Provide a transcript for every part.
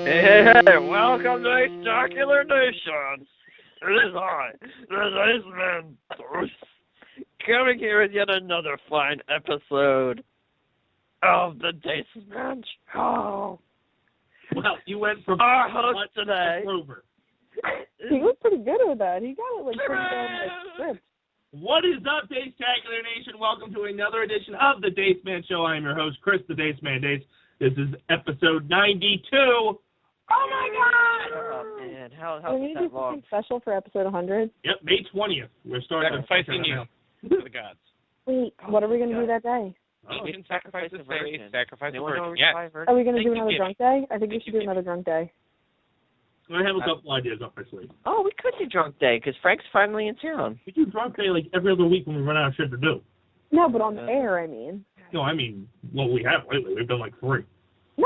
Hey, welcome to Spectacular Nation. It is I, the Dace Man, Dace, coming here with yet another fine episode of the Dace Man Show. Well, you went from our host today. He was pretty good with that. He got it like pretty down like script. What is up, Dace-tacular Nation? Welcome to another edition of the Dace Man Show. I am your host, Chris, the Dace Man Dace. This is episode 92. Oh my God! Oh man, how Are we is gonna that do long? something special for episode 100? Yep, May 20th. We're starting Sacrificing you to the gods. Wait, what are we gonna do that day? You can sacrifice sacrifice a a face, virgin. sacrifice a Anyone know virgin. where Yes. we buy virgin? Are we gonna Thank do you, another Gibby. drunk day? I think we Thank should you, do another drunk day. I have a couple ideas up my sleeve. Oh, we could do drunk day because Frank's finally in town. We do drunk day like every other week when we run out of shit to do. No, but on the air, I mean. No, I mean, what we have lately. We've done like 3.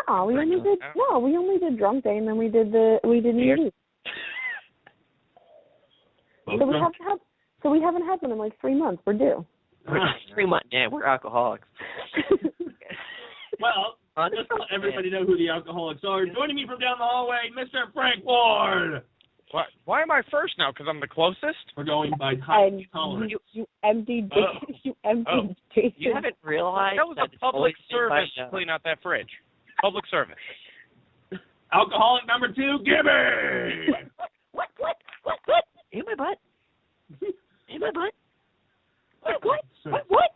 No, we only did drunk day, and then we did New Year's Eve. So we haven't had one in like 3 months. We're due. We're 3 months. Yeah, we're alcoholics. Well, just to let everybody know who the alcoholics are. Joining me from down the hallway, Mr. Frank Ward. Why am I first now? Because I'm the closest? We're going by high And tolerance. you emptied Jason. You haven't realized That was a it's public always been by service to clean out that fridge. Public service. Alcoholic number 2, Gibby. What? In my butt? In my butt? What?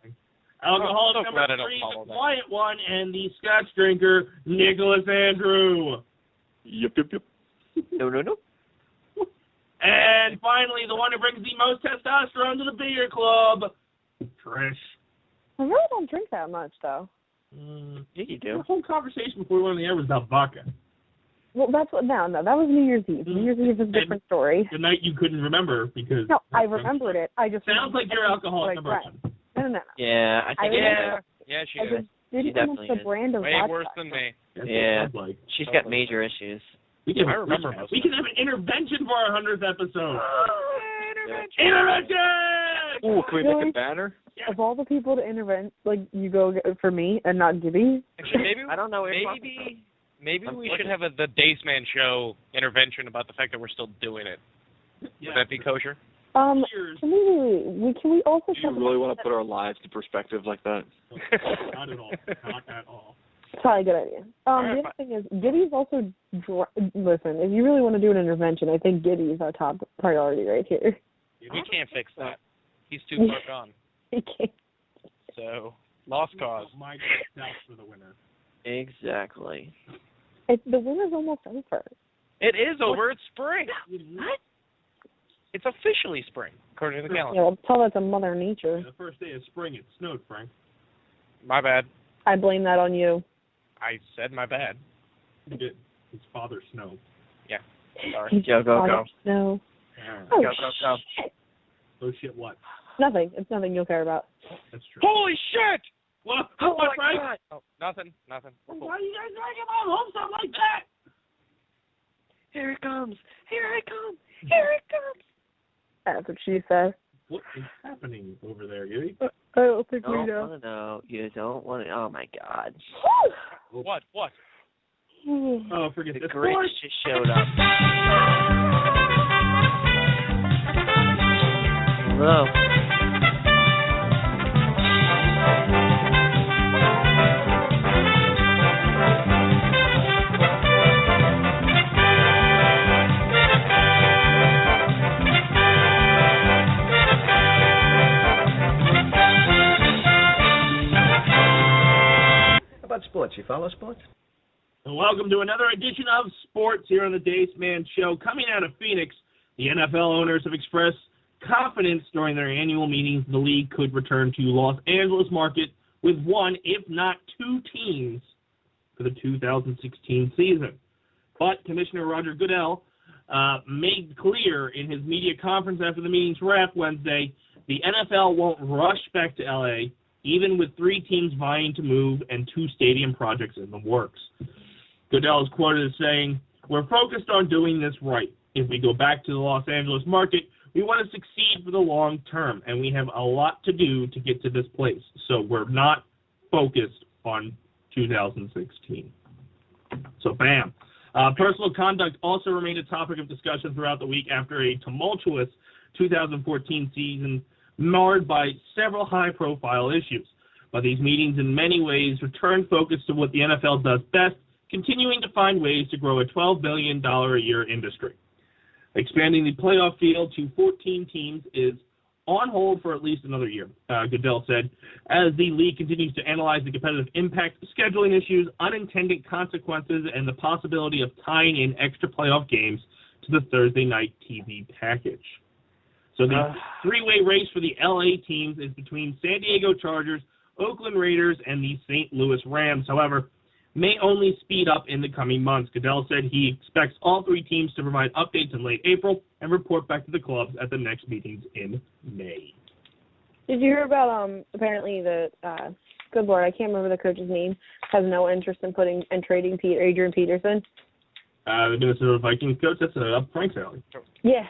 Alcoholic I'm so glad I number don't 3, follow the that. quiet one, and the scotch drinker, Nicholas Andrew. Yep. No. And finally, the one who brings the most testosterone to the beer club, Trish. I really don't drink that much, though. Yeah, you The do. whole conversation before we went on the air was about vodka. Well, that was New Year's Eve. New Year's Eve is a different story. The night you couldn't remember because... No, I remembered it. I just Sounds like you're alcoholic number right. 1. No. Yeah, I think Yeah, she I is. just didn't She know the definitely is. brand of Way vodka. worse than me. That's Yeah. what it sounds like. she's got major issues. We can I remember have most we of can have an intervention for our 100th episode. Intervention! Ooh, can we Really? make a banner? Of all the people to intervene, like, you go for me and not Gibby? Actually, maybe I don't know what you're talking maybe we should have the Dace Man Show intervention about the fact that we're still doing it. Yeah. Would that be kosher? Cheers. Can we also Do you really want to put our lives in perspective like that? Not at all. Not at all. Probably a good idea. The other thing is, Gibby's also, listen, if you really want to do an intervention, I think Gibby's our top priority right here. We can't fix that. He's too far gone. He can't. So, lost cause. My out for the winner. Exactly. The winter's almost over. It is over. It's spring. What? It's officially spring, according to the Yeah, calendar. well, tell that to Mother Nature. The first day of spring, it snowed, Frank. My bad. I blame that on you. I said my bad. He did. His father snowed. Yeah. Sorry. Go, go. No. Yeah. Oh, Go. shit. Oh, shit, what? Nothing. It's nothing you'll care about. That's true. Holy shit! What? Oh What, my Frank? God. Oh, nothing. We're cool. Why are you guys dragging my hopes up like that? Here it comes. Here it comes. That's what she said. What is happening over there, Gibby? I don't think we Don't know. want to know. You don't want to. Oh my God. What? Oh, forget The this. Grinch just showed up. Hello. How about sports? You follow sports? Welcome to another edition of Sports here on the Dace Man Show. Coming out of Phoenix, the NFL owners have expressed confidence during their annual meetings the league could return to Los Angeles market with one, if not 2 teams for the 2016 season. But Commissioner Roger Goodell made clear in his media conference after the meetings wrapped Wednesday, the NFL won't rush back to L.A., even with 3 teams vying to move and 2 stadium projects in the works. Goodell is quoted as saying, "We're focused on doing this right. If we go back to the Los Angeles market, we want to succeed for the long term, and we have a lot to do to get to this place. So we're not focused on 2016. So, bam. Personal conduct also remained a topic of discussion throughout the week after a tumultuous 2014 season marred by several high-profile issues. But these meetings in many ways returned focus to what the NFL does best, continuing to find ways to grow a $12 billion a year industry. Expanding the playoff field to 14 teams is on hold for at least another year, Goodell said, as the league continues to analyze the competitive impact, scheduling issues, unintended consequences, and the possibility of tying in extra playoff games to the Thursday night TV package. So the three-way race for the LA teams is between San Diego Chargers, Oakland Raiders, and the St. Louis Rams. However, may only speed up in the coming months. Goodell said he expects all three teams to provide updates in late April and report back to the clubs at the next meetings in May. Did you hear about apparently the good Lord, I can't remember the coach's name, has no interest in trading Adrian Peterson? The Minnesota Vikings coach, that's Frank's alley. Yeah.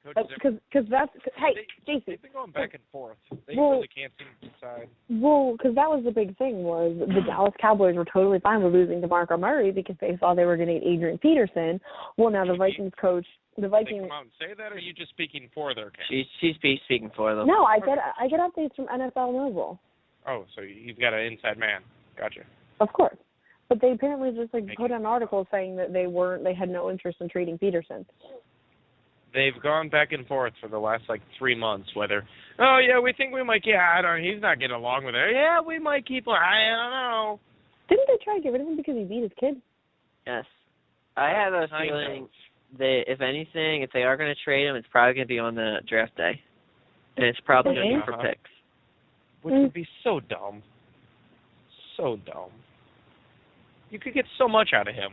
Because that's hey, Dace. They've been going back and forth. They Well, really can't seem to decide. Well, because that was the big thing was the Dallas Cowboys were totally fine with losing DeMarco Murray because they thought they were going to get Adrian Peterson. Well, now the Vikings coach, They come out and say that, or are you just speaking for their case? She's speaking for them. No, I get updates from NFL Mobile. Oh, so you've got an inside man. Gotcha. Of course, but they apparently just put an article saying that they had no interest in trading Peterson. They've gone back and forth for the last 3 months. Whether, oh yeah, we think we might. Yeah, I don't. He's not getting along with her. Yeah, we might keep him. I don't know. Didn't they try to get rid of him because he beat his kid? Yes. I have a feeling if anything, if they are going to trade him, it's probably going to be on the draft day. And it's probably going to be for picks. Which would be so dumb. So dumb. You could get so much out of him.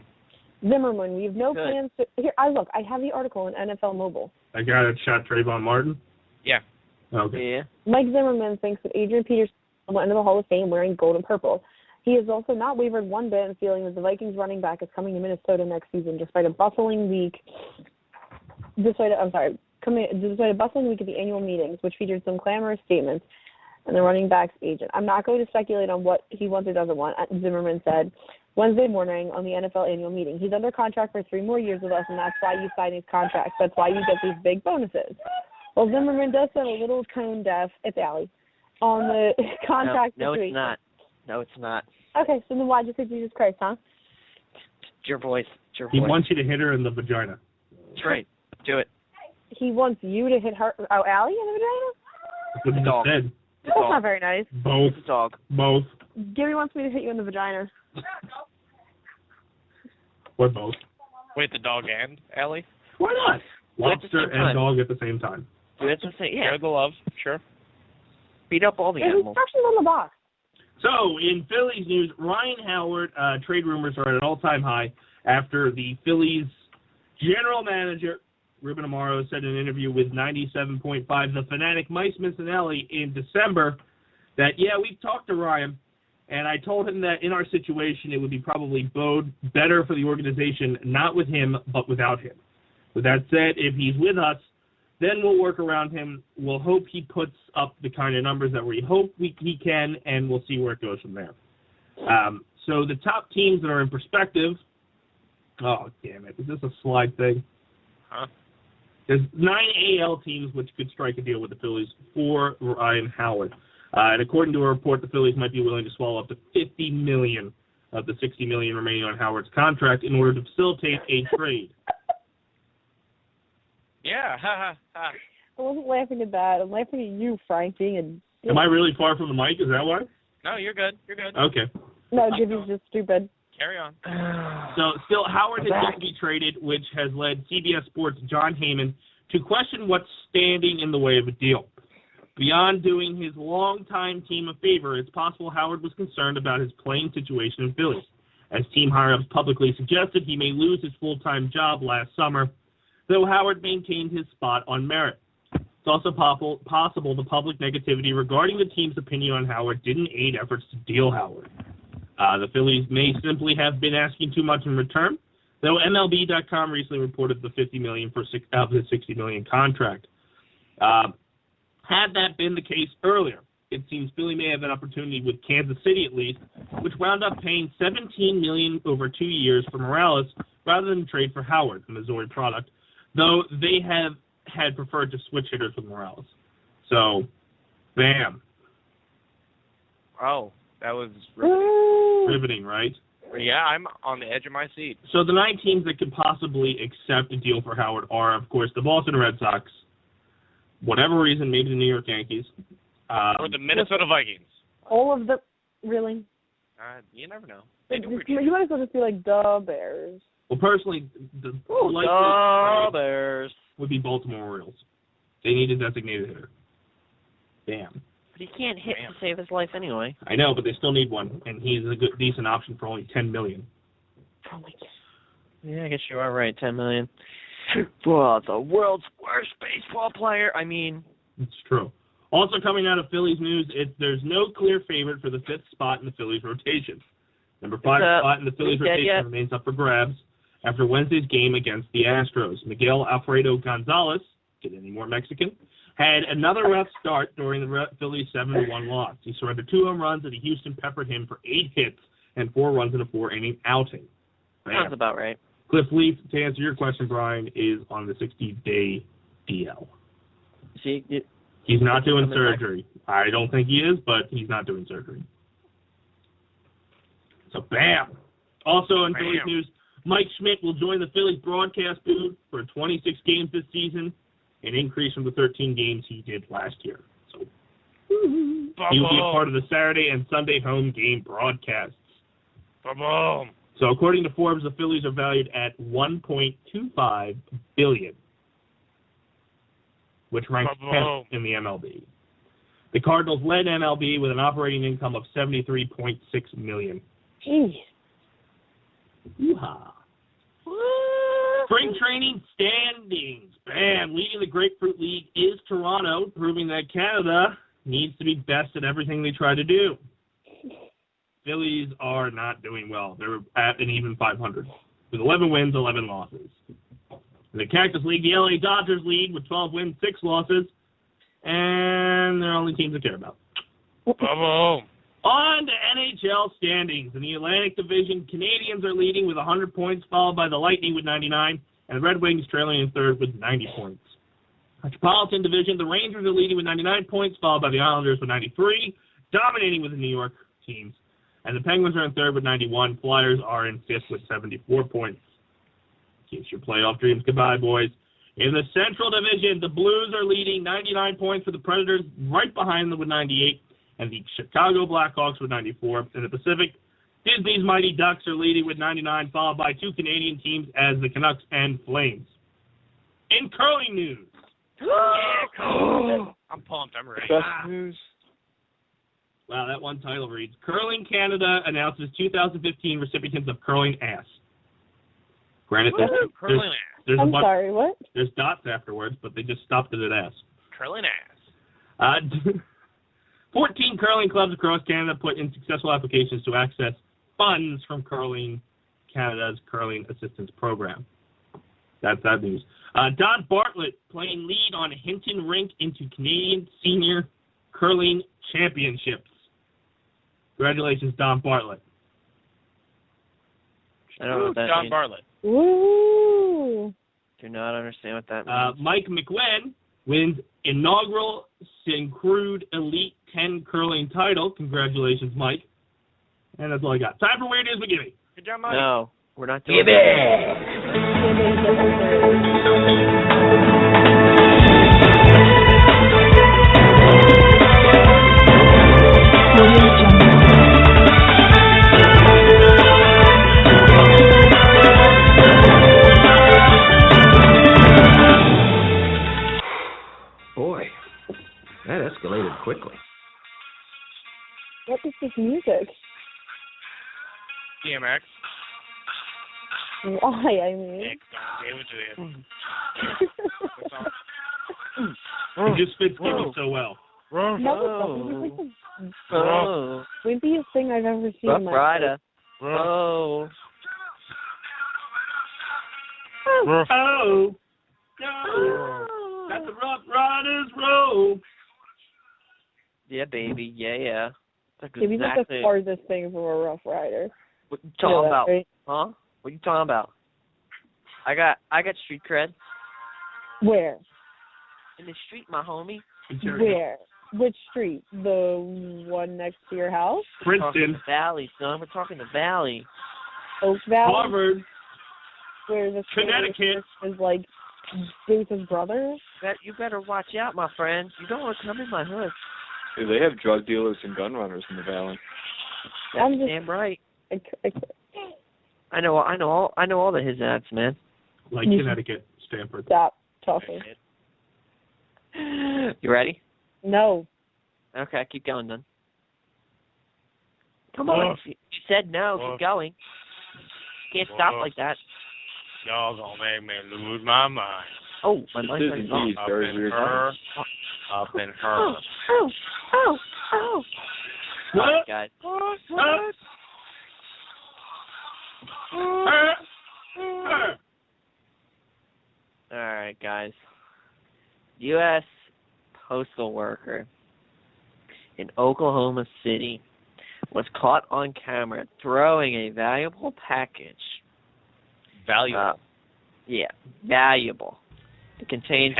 Zimmerman, we have no plans to... Here, I have the article in NFL Mobile. That guy that shot Trayvon Martin? Yeah. Okay. Yeah. Mike Zimmerman thinks that Adrian Peterson went into the Hall of Fame wearing gold and purple. He has also not wavered one bit in feeling that the Vikings running back is coming to Minnesota next season despite a bustling week at the annual meetings, which featured some clamorous statements and the running back's agent. I'm not going to speculate on what he wants or doesn't want, Zimmerman said Wednesday morning on the NFL annual meeting. He's under contract for 3 more years with us, and that's why you sign these contracts. That's why you get these big bonuses. Well, Zimmerman does sound a little tone deaf. It's Allie. On the contract situation. No, it's not. Okay, so then why'd you say Jesus Christ, huh? It's your voice. He wants you to hit her in the vagina. That's right. Do it. He wants you to hit her, Allie in the vagina? That's what he Dog. said. That's not very nice. Both. It's a dog. Both. Gary wants me to hit you in the vagina. What both? Wait, the dog and Allie? Why not? Lobster at the same and time. dog at the same time. That's what I'm saying. Yeah. Share the love. Sure. Beat up all the There's animals. instructions on the box. So, in Phillies news, Ryan Howard, trade rumors are at an all-time high after the Phillies general manager, Ruben Amaro, said in an interview with 97.5 The Fanatic, Mike Missanelli, in December that, yeah, we talked to Ryan, and I told him that in our situation it would be probably bode better for the organization, not with him, but without him. With that said, if he's with us, then we'll work around him. We'll hope he puts up the kind of numbers that we hope he can, and we'll see where it goes from there. So the top teams that are in perspective, oh, damn it, is this a slide thing? Huh? There's 9 AL teams which could strike a deal with the Phillies for Ryan Howard. And according to a report, the Phillies might be willing to swallow up to $50 million of the $60 million remaining on Howard's contract in order to facilitate a trade. Yeah, ha ha ha. I wasn't laughing at that. I'm laughing at you, Frank, being a... Am I really far from the mic? Is that why? No, you're good. You're good. Okay. No, Jimmy's just stupid. Carry on. So, still, Howard has yet to be traded, which has led CBS Sports' John Heyman to question what's standing in the way of a deal. Beyond doing his longtime team a favor, it's possible Howard was concerned about his playing situation in Phillies. As team higher-ups publicly suggested, he may lose his full-time job last summer, though Howard maintained his spot on merit. It's also possible the public negativity regarding the team's opinion on Howard didn't aid efforts to deal Howard. The Phillies may simply have been asking too much in return, though MLB.com recently reported the $50 million of his $60 million contract. Had that been the case earlier, it seems Philly may have an opportunity with Kansas City at least, which wound up paying $17 million over 2 years for Morales, rather than trade for Howard, the Missouri product, though they have had preferred to switch hitters with Morales. So, bam. Oh, that was Riveting, right? Yeah, I'm on the edge of my seat. So the 9 teams that could possibly accept a deal for Howard are, of course, the Boston Red Sox, whatever reason, maybe the New York Yankees. Or the Minnesota Vikings. All of the really. You never know. You might as well just be like the Bears. Well, personally, the Bears would be Baltimore Orioles. They need a designated hitter. Damn. But he can't hit to save his life anyway. I know, but they still need one, and he's a good, decent option for only $10 million. Oh my God. Yeah, I guess you are right. $10 million. Well, the world's worst baseball player. I mean, it's true. Also coming out of Phillies news, there's no clear favorite for the 5th spot in the Phillies rotation. Number 5 spot in the Phillies rotation remains up for grabs after Wednesday's game against the Astros. Miguel Alfredo Gonzalez, get any more Mexican, had another rough start during the Phillies' 7-1 loss. He surrendered 2 home runs, and Houston peppered him for 8 hits and 4 runs in a 4-inning outing. Sounds about right. Cliff Leaf, to answer your question, Brian, is on the 60-day DL. He's not doing surgery. I don't think he is, but he's not doing surgery. So, bam. Also in Phillies news, Mike Schmidt will join the Phillies broadcast booth for 26 games this season, an increase from the 13 games he did last year. So he will be a part of the Saturday and Sunday home game broadcasts. So according to Forbes, the Phillies are valued at $1.25 billion, which ranks 10th in the MLB. The Cardinals led MLB with an operating income of $73.6 million. Jeez. Yeehaw. Spring training standings. Bam. Leading the Grapefruit League is Toronto, proving that Canada needs to be best at everything they try to do. Phillies are not doing well. They're at an even 500 with 11 wins, 11 losses. In the Cactus League, the LA Dodgers lead with 12 wins, 6 losses, and they're only teams I care about. On to NHL standings. In the Atlantic Division, Canadians are leading with 100 points, followed by the Lightning with 99, and the Red Wings trailing in third with 90 points. Metropolitan Division, the Rangers are leading with 99 points, followed by the Islanders with 93, dominating with the New York teams. And the Penguins are in third with 91. Flyers are in fifth with 74 points. Kiss your playoff dreams goodbye, boys. In the Central Division, the Blues are leading 99 points for the Predators, right behind them with 98, and the Chicago Blackhawks with 94. In the Pacific, Disney's Mighty Ducks are leading with 99, followed by 2 Canadian teams as the Canucks and Flames. In curling news. I'm pumped. I'm ready. Best news. Wow, that one title reads, Curling Canada announces 2015 recipients of Curling Ass. Granted, there's I'm sorry, what? There's dots afterwards, but they just stopped it at ass. Curling ass. 14 curling clubs across Canada put in successful applications to access funds from Curling Canada's Curling Assistance Program. That's that news. Don Bartlett playing lead on Hinton Rink into Canadian Senior Curling Championships. Congratulations, Don Bartlett. I don't know what that Don means. Bartlett. Woo! Do not understand what that means. Mike McGuinn wins inaugural Syncrude Elite 10 curling title. Congratulations, Mike. And that's all I got. Time for Weird News McGivey. Good job, Mike. No, we're not doing that. Boy, that escalated quickly. What is this music? DMX. Why, I mean? Nick, gave it to you. It just fits Gibby so well. No, it's like the wimpiest thing I've ever seen in my life. Oh. Oh. No. That's the Rough Riders roll. Yeah, baby. Yeah. That's Maybe that's the exactly farthest thing from a Rough Rider. what you talking about. Right? Huh? What you talking about? I got street cred. Where? In the street, my homie. Where? Which street? The one next to your house? We're talking Princeton. the Valley, son. We're talking the Valley. Oak Valley? Harvard. Where the Connecticut. is like Dace's brother? You better watch out, my friend. You don't want to come in my hood. Dude, they have drug dealers and gun runners in the valley. I'm just- Damn right. I I know all the his ads, man. Like Connecticut, Stanford. Stop talking. You ready? No. Okay, keep going then. Come on. You said no. Woof. Keep going. Can't stop Woof. like that. Y'all gonna make me lose my mind. Oh, my This mind's is like, indeed Up very in weird. her. Up in her. oh. All right, guys. All right, guys. U.S. postal worker in Oklahoma City was caught on camera throwing a valuable package. Valuable. Yeah, valuable. It contained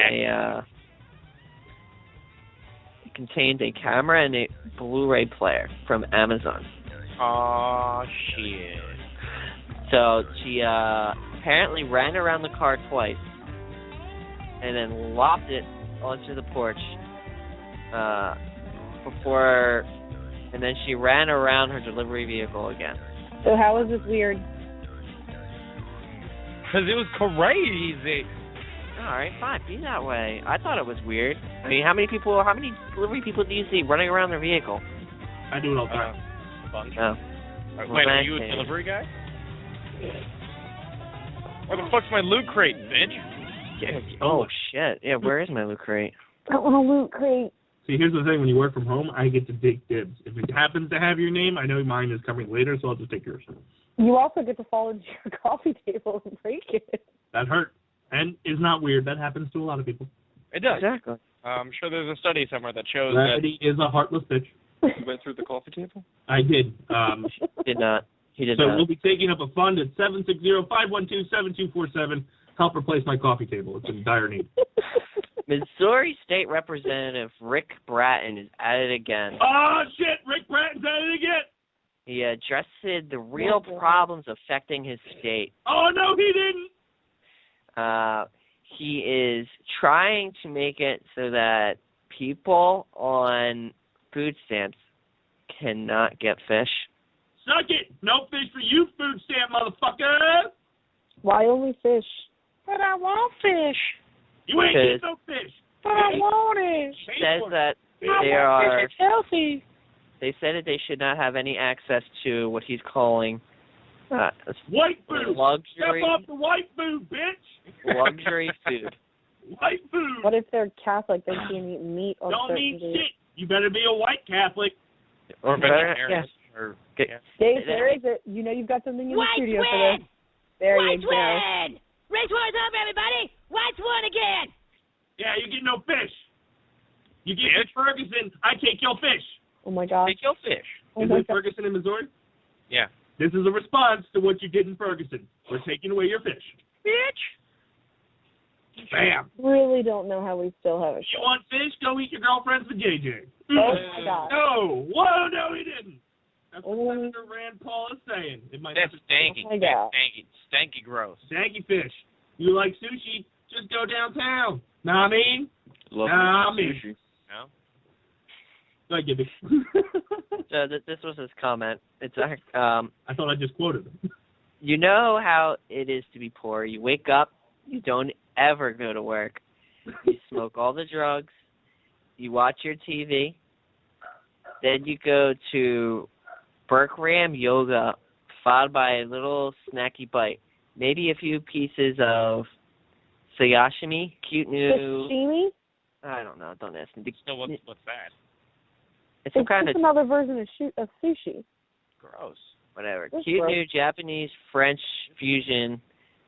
a camera and a Blu-ray player from Amazon. Aw, shit. So she apparently ran around the car twice and then lopped it onto the porch and then she ran around her delivery vehicle again. So how is this weird? Because it was crazy. All right, fine, be that way. I thought it was weird. I mean, how many delivery people do you see running around their vehicle? I do it all the time. Bunch. Oh. Wait, are you a Okay. delivery guy? Where the fuck's my loot crate, bitch? Oh shit! Yeah, where is my loot crate? I want a loot crate. See, here's the thing. When you work from home, I get to take dibs. If it happens to have your name, I know mine is coming later, so I'll just take yours. You also get to fall into your coffee table and break it. That hurt. And is not weird. That happens to a lot of people. It does. Exactly. I'm sure there's a study somewhere that shows that. Gravity is a heartless bitch. You went through the coffee table? I did. Did not. He did So not. we'll be taking up a fund at 760-512-7247. Help replace my coffee table. It's in dire need. Missouri State Representative Rick Bratton is at it again. Oh, shit! Rick Bratton's at it again! He addressed the real problems affecting his state. Oh, no, he didn't! He is trying to make it so that people on food stamps cannot get fish. Suck it! No fish for you, food stamp motherfucker! Why only fish? But I want fish. You ain't getting no fish! But I want it. Says that healthy. they said that they should not have any access to what he's calling White food! luxury Step off the white food, bitch! luxury food. White food! What if they're Catholic? They can't eat meat on Don't certain eat days. shit! You better be a white Catholic. Or Better- vegetarian. Or, Get- yeah. Dave, where is it? You know you've got something in the studio for this. There you go. Race one's up, everybody! White's won again! Yeah, you get no fish. You get in Ferguson, I take your fish. Oh my God. Take your fish. Oh Is my it God. Ferguson in Missouri? Yeah. This is a response to what you did in Ferguson. We're taking away your fish. Bitch. Bam. Really don't know how we still have a You show. want fish? Go eat your girlfriends with JJ. Oh my God. No. Whoa, no, he didn't. That's what Oh. Senator Rand Paul is saying. It might That's have stanky. Oh my That's God. stanky gross. stanky fish. You like sushi? Just go downtown. Know what I mean? Love Nah, me me. sushi. No? Go ahead, Gibby. So this was his comment. It's I thought I just quoted him. you know how it is to be poor. You wake up, you don't ever go to work. You smoke all the drugs. You watch your TV. Then you go to Berkram yoga, followed by a little snacky bite. Maybe a few pieces of sashimi, cute new. Sashimi? I don't know. Don't ask me. So what's that? It's some It's kind just of another version of sushi. Gross. whatever. That's Cute gross. new Japanese French fusion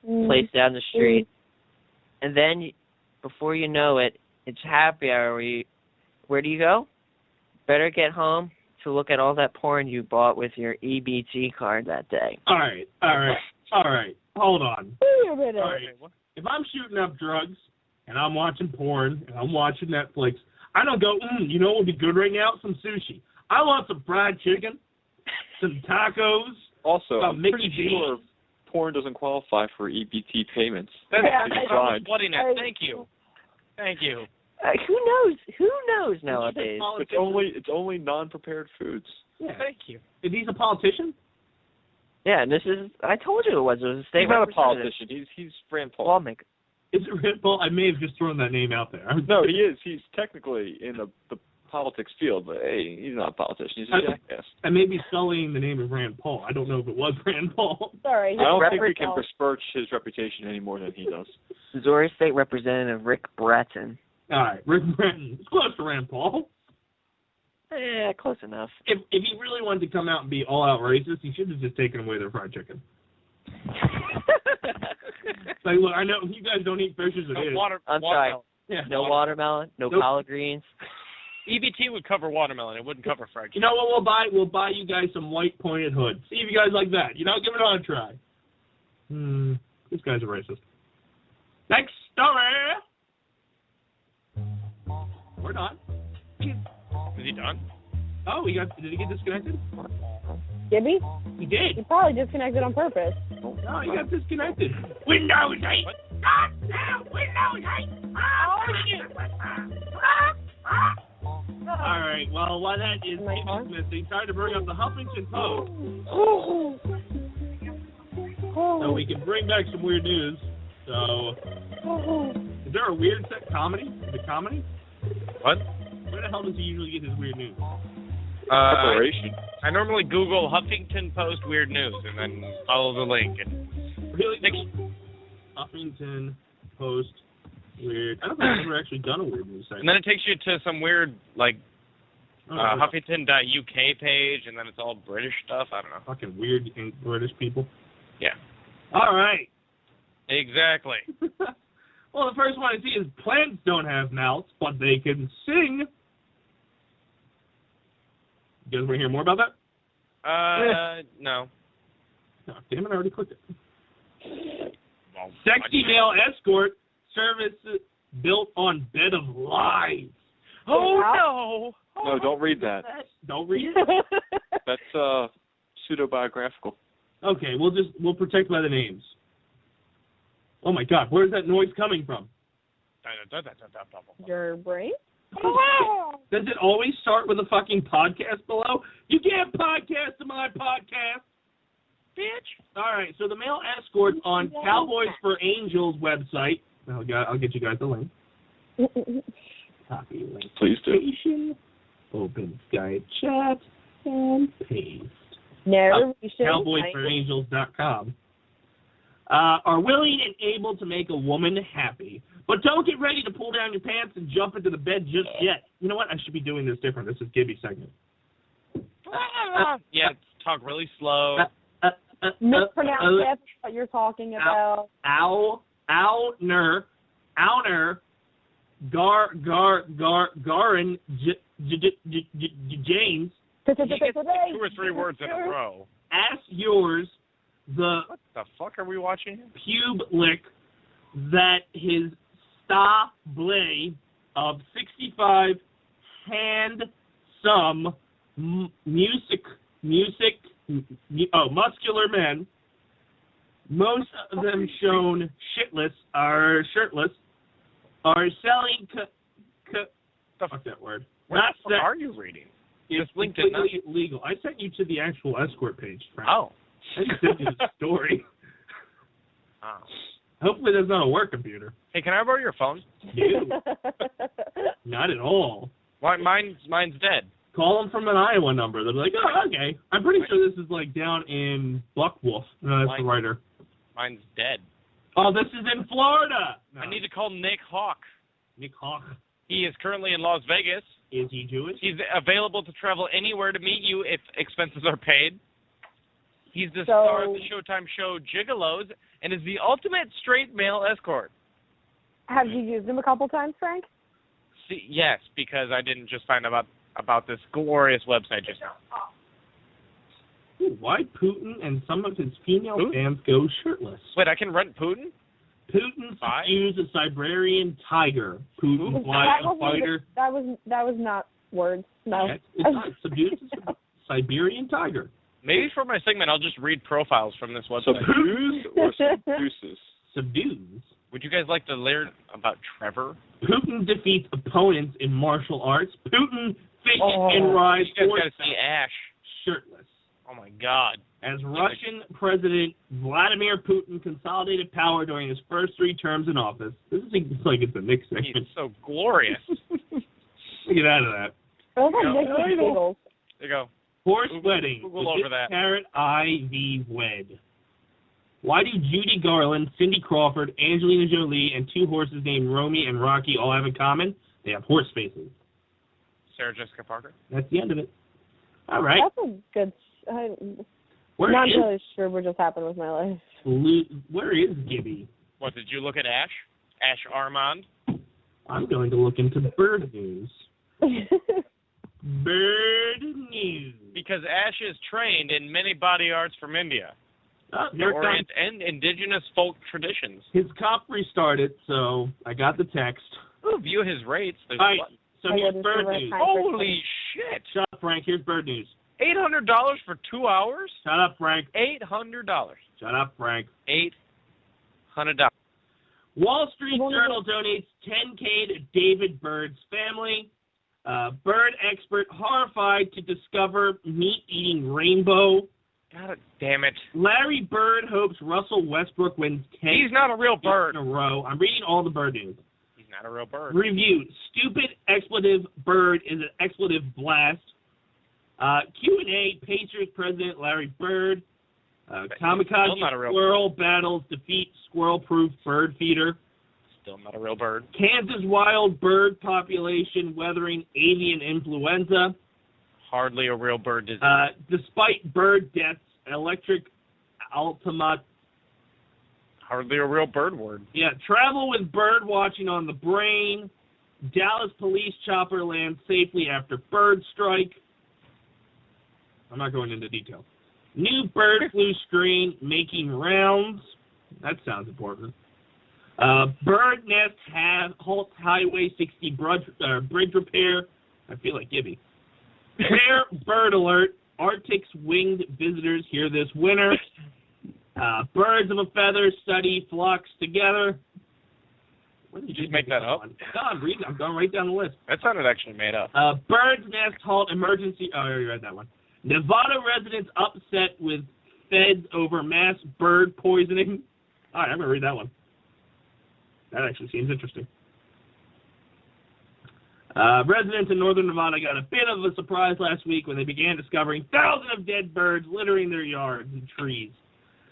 Mm. place down the street. And then, before you know it, it's happy hour. Where do you go? Better get home to look at all that porn you bought with your EBT card that day. All right. hold on. Wait a minute. All right. If I'm shooting up drugs and I'm watching porn and I'm watching Netflix, I don't go, you know what would be good right now? Some sushi. I want some fried chicken, some tacos. Also, I'm Mickey pretty D's. sure porn doesn't qualify for EBT payments. That's Fine. flooding it. Thank you. Who knows nowadays? It's only non-prepared foods. Yeah. Thank you. Is he a politician? Yeah, and this is, I told you it was a state He's not a representative. politician. He's Rand Paul. Lawmaker. Is it Rand Paul? I may have just thrown that name out there. No, he is. He's technically in the politics field, but hey, he's not a politician. He's a jackass. I may be sullying the name of Rand Paul. I don't know if it was Rand Paul. Sorry. I don't think we can besmirch his reputation any more than he does. Missouri State Representative Rick Breton. All right, Rick Breton. It's close to Rand Paul. Yeah, close enough. If he really wanted to come out and be all-out racist, he should have just taken away their fried chicken. Like, look, I know you guys don't eat fish as it is. I'm sorry. Yeah. No watermelon, no Nope. collard greens. EBT would cover watermelon. It wouldn't cover fried chicken. You know what we'll buy? We'll buy you guys some white pointed hoods. See if you guys like that. You know, give it on a try. This guy's a racist. Next story. We're done. Is he done? Oh, did he get disconnected? Gibby? He did. You probably disconnected on purpose. No, he got disconnected. Windows 8. Windows 8. All right. Well, while that is missing, time to bring up the Huffington Post so we can bring back some weird news. So, is there a weird set comedy? Is it comedy? What? Where the hell does he usually get his weird news? Preparation. I normally Google Huffington Post weird news and then follow the link. And Really? Huffington Post weird. I don't think I've ever actually done a weird news site. and then it takes you to some weird, like, Huffington.uk page, and then it's all British stuff. I don't know. Fucking weird British people. Yeah. All right. Exactly. Well, the first one I see is plants don't have mouths, but they can sing. You guys want to hear more about that? No. Oh, damn it, I already clicked it. Well, Sexy male escort service built on bed of lies. Oh, no. No, don't read that. Don't read it. That's pseudo-biographical. Okay, we'll protect by the names. Oh my God, where's that noise coming from? Your brain? Does it always start with a fucking podcast below? You can't podcast to my podcast, bitch. All right, so the male escorts on Cowboys for Angels website. I'll get you guys the link. Copy link. Please do. Station, open Skype chat, and paste. Narration. CowboysForAngels.com. Are willing and able to make a woman happy. But don't get ready to pull down your pants and jump into the bed just yet. You know what? I should be doing this different. This is Gibby's segment. Yeah, talk really slow. Mispronounce it, what you're talking about. Garin, James. You get 2 or 3 words in a row. Ask yours the What the fuck are we watching here? pube lick that his sta blay of 65 handsome muscular men, most of them shown shirtless, are selling fuck that word. What Not the fuck sex. are you reading? It's This link did not- completely illegal. I sent you to the actual escort page, Frank. Oh. I just sent you the story. Oh. Hopefully that's not a work computer. Hey, can I borrow your phone? You. Not at all. Why, mine's dead. Call them from an Iowa number. They'll be like, oh, okay. I'm pretty sure this is like down in Buckwolf. No, that's the writer. Mine's dead. Oh, this is in Florida. No. I need to call Nick Hawk. Nick Hawk. He is currently in Las Vegas. Is he Jewish? He's available to travel anywhere to meet you if expenses are paid. He's the star of the Showtime show Gigolos and is the ultimate straight male escort. Have you used them a couple times, Frank? See, yes, because I didn't just find about this glorious website just now. Ooh, why Putin and some of his female Putin? fans go shirtless? Wait, I can rent Putin? Putin Bye. subdues a Siberian tiger. Putin That flies a fighter. That was not words. No. It's not. Subdues a Siberian tiger. Maybe for my segment, I'll just read profiles from this website. Subdues or subduces? Subdues. Would you guys like to learn about Trevor? Putin defeats opponents in martial arts. Putin fish and rides You guys got to horseback see Ash. shirtless. Oh, my God. As Russian President Vladimir Putin consolidated power during his first 3 terms in office. This is like it's a Nick He's segment. so glorious. Get out of that. Oh my No. goodness, giggles. There you go. Horse Google- wedding. Google With over that. Carrot IV wed. Why do Judy Garland, Cindy Crawford, Angelina Jolie, and 2 horses named Romy and Rocky all have in common? They have horse faces. Sarah Jessica Parker. That's the end of it. All right. That's a good. Where Not is really sure what just happened with my life. Where is Gibby? What, did you look at Ash? Ash Armand? I'm going to look into bird news. Bird news. Because Ash is trained in many body arts from India. Orient and indigenous folk traditions. His comp restarted, so I got the text. Ooh, view his rates. There's All right, what? so I here's wouldn't bird give it news. time. Holy shit! Shut up, Frank. Here's bird news. $800 for 2 hours? Shut up, Frank. $800. Shut up, Frank. $800. Wall Street Journal donates $10K to David Bird's family. Bird expert horrified to discover meat-eating rainbow. God damn it. Larry Bird hopes Russell Westbrook wins 10 He's not a real bird. in a row. I'm reading all the bird news. He's not a real bird. Review. Stupid expletive bird is an expletive blast. Q&A. Pacers president Larry Bird. Still Kamikaze not a real squirrel battles defeat squirrel-proof bird feeder. Still not a real bird. Kansas wild bird population weathering avian influenza. Hardly a real bird disease. Despite bird deaths, electric Altamont. Hardly a real bird word. Yeah, travel with bird watching on the brain. Dallas police chopper lands safely after bird strike. I'm not going into detail. New bird flu strain making rounds. That sounds important. Bird nest halts Highway 60 bridge repair. I feel like Gibby. Rare bird alert. Arctic's winged visitors here this winter. Birds of a feather study flocks together. Did you just make that up? No, I'm going right down the list. That sounded actually made up. Bird's nest halt emergency. Oh, I already read that one. Nevada residents upset with feds over mass bird poisoning. All right, I'm going to read that one. That actually seems interesting. Residents in northern Nevada got a bit of a surprise last week when they began discovering thousands of dead birds littering their yards and trees.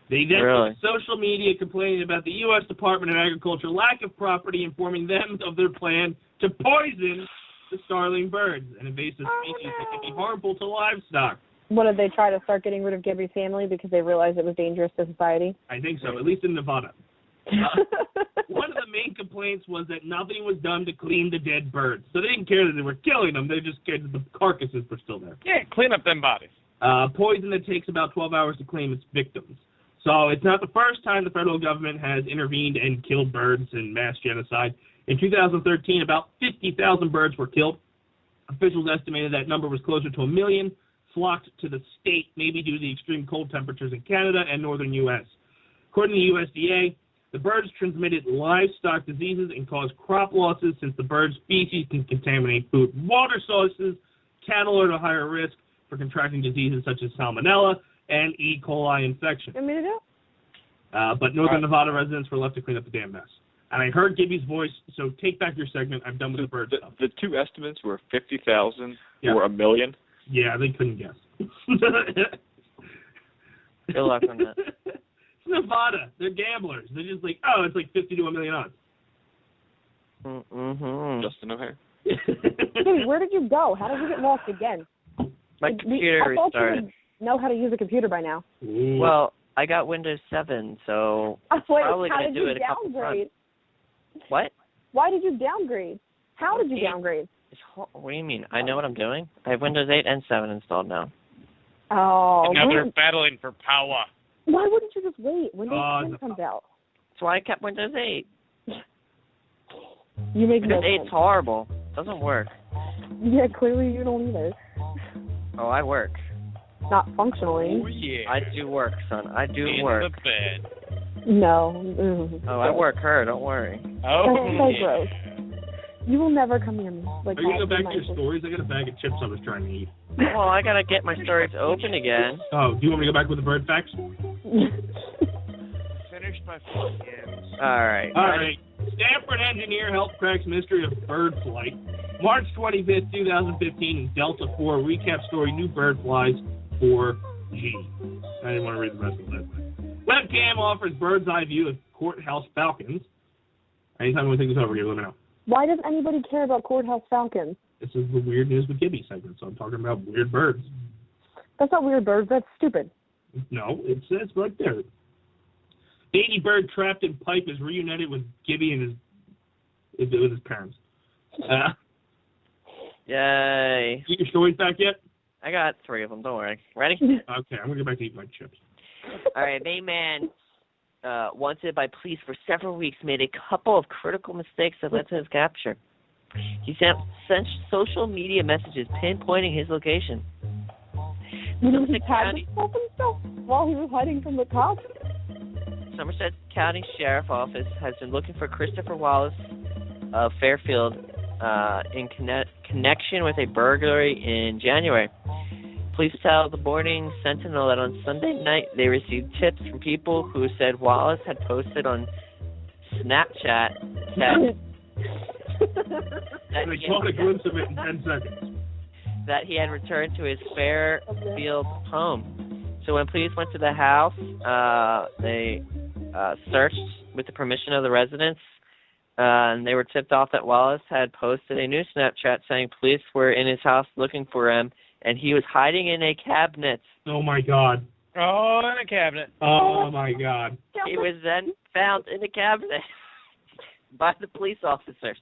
They then took social media complaining about the U.S. Department of Agriculture lack of property informing them of their plan to poison the starling birds, an invasive species that can be harmful to livestock. What, did they try to start getting rid of Gibby's family because they realized it was dangerous to society? I think so, at least in Nevada. One of the main complaints was that nothing was done to clean the dead birds. So they didn't care that they were killing them. They just cared that the carcasses were still there. Yeah, clean up them bodies. Poison that takes about 12 hours to claim its victims. So it's not the first time the federal government has intervened and killed birds in mass genocide. In 2013, about 50,000 birds were killed. Officials estimated that number was closer to 1 million, flocked to the state, maybe due to the extreme cold temperatures in Canada and northern U.S. According to the USDA, the birds transmitted livestock diseases and caused crop losses since the bird species can contaminate food and water sources. Cattle are at a higher risk for contracting diseases such as salmonella and E. coli infection. Want me to do? But northern Nevada residents were left to clean up the damn mess. And I heard Gibby's voice, so take back your segment. I'm done with the bird stuff. The two estimates were 50,000 or 1 million. Yeah, they couldn't guess. Good luck on that. It's Nevada. They're gamblers. They're just like, oh, it's like 50 to 1 million odds. Mm-hmm. Justin O'Hare. Hey, where did you go? How did you get lost again? My computer I thought restarted. you would know how to use a computer by now. Ooh. Well, I got Windows 7, so Wait, probably how going did to do you it a couple downgrade? times. What? Why did you downgrade? How did you downgrade? What do you mean? I know what I'm doing. I have Windows 8 and 7 installed now. Oh, And now they're wait. battling for power. Why wouldn't you just wait when Windows 10 comes out? That's why I kept Windows 8. You make no Windows 8's sense. horrible. Doesn't work. Yeah, clearly you don't either. Oh, I work. Not functionally. Oh, yeah. I do work, son. I do In work. the bed. No. Oh, I work her. Don't worry. Oh, That's so yeah. gross. You will never come in like Are you going to go that back my to your stories? I got a bag of chips I was trying to eat. Well, I gotta get my stories open again. Oh, do you want me to go back with the bird facts? Finished my phone games. All right. All right. Stanford engineer helped crack mystery of bird flight. March 25th, 2015, in Delta 4, recap story, new bird flies 4G. I didn't want to read the rest of that. Webcam offers bird's eye view of courthouse falcons. Anytime we think this over, let me know. Why does anybody care about courthouse falcons? This is the Weird News with Gibby segment, so I'm talking about weird birds. That's not weird birds. That's stupid. No, it says right there. Baby bird trapped in pipe is reunited with Gibby and with his parents. Yay. Get your stories back yet? I got 3 of them. Don't worry. Ready? Okay, I'm going to go back to eat my chips. All right. Main man, wanted by police for several weeks, made a couple of critical mistakes that led to his capture. He sent social media messages pinpointing his location. You know, he Somerset tagged County, himself while he was hiding from the cops. Somerset County Sheriff Office has been looking for Christopher Wallace of Fairfield in connection with a burglary in January. Police tell the Morning Sentinel that on Sunday night they received tips from people who said Wallace had posted on Snapchat that They caught a glimpse of it in 10 seconds. that he had returned to his Fairfield home. So when police went to the house, they searched with the permission of the residents, and they were tipped off that Wallace had posted a new Snapchat saying police were in his house looking for him, and he was hiding in a cabinet. Oh, my God. Oh, in a cabinet. Oh, my God. He was then found in a cabinet by the police officers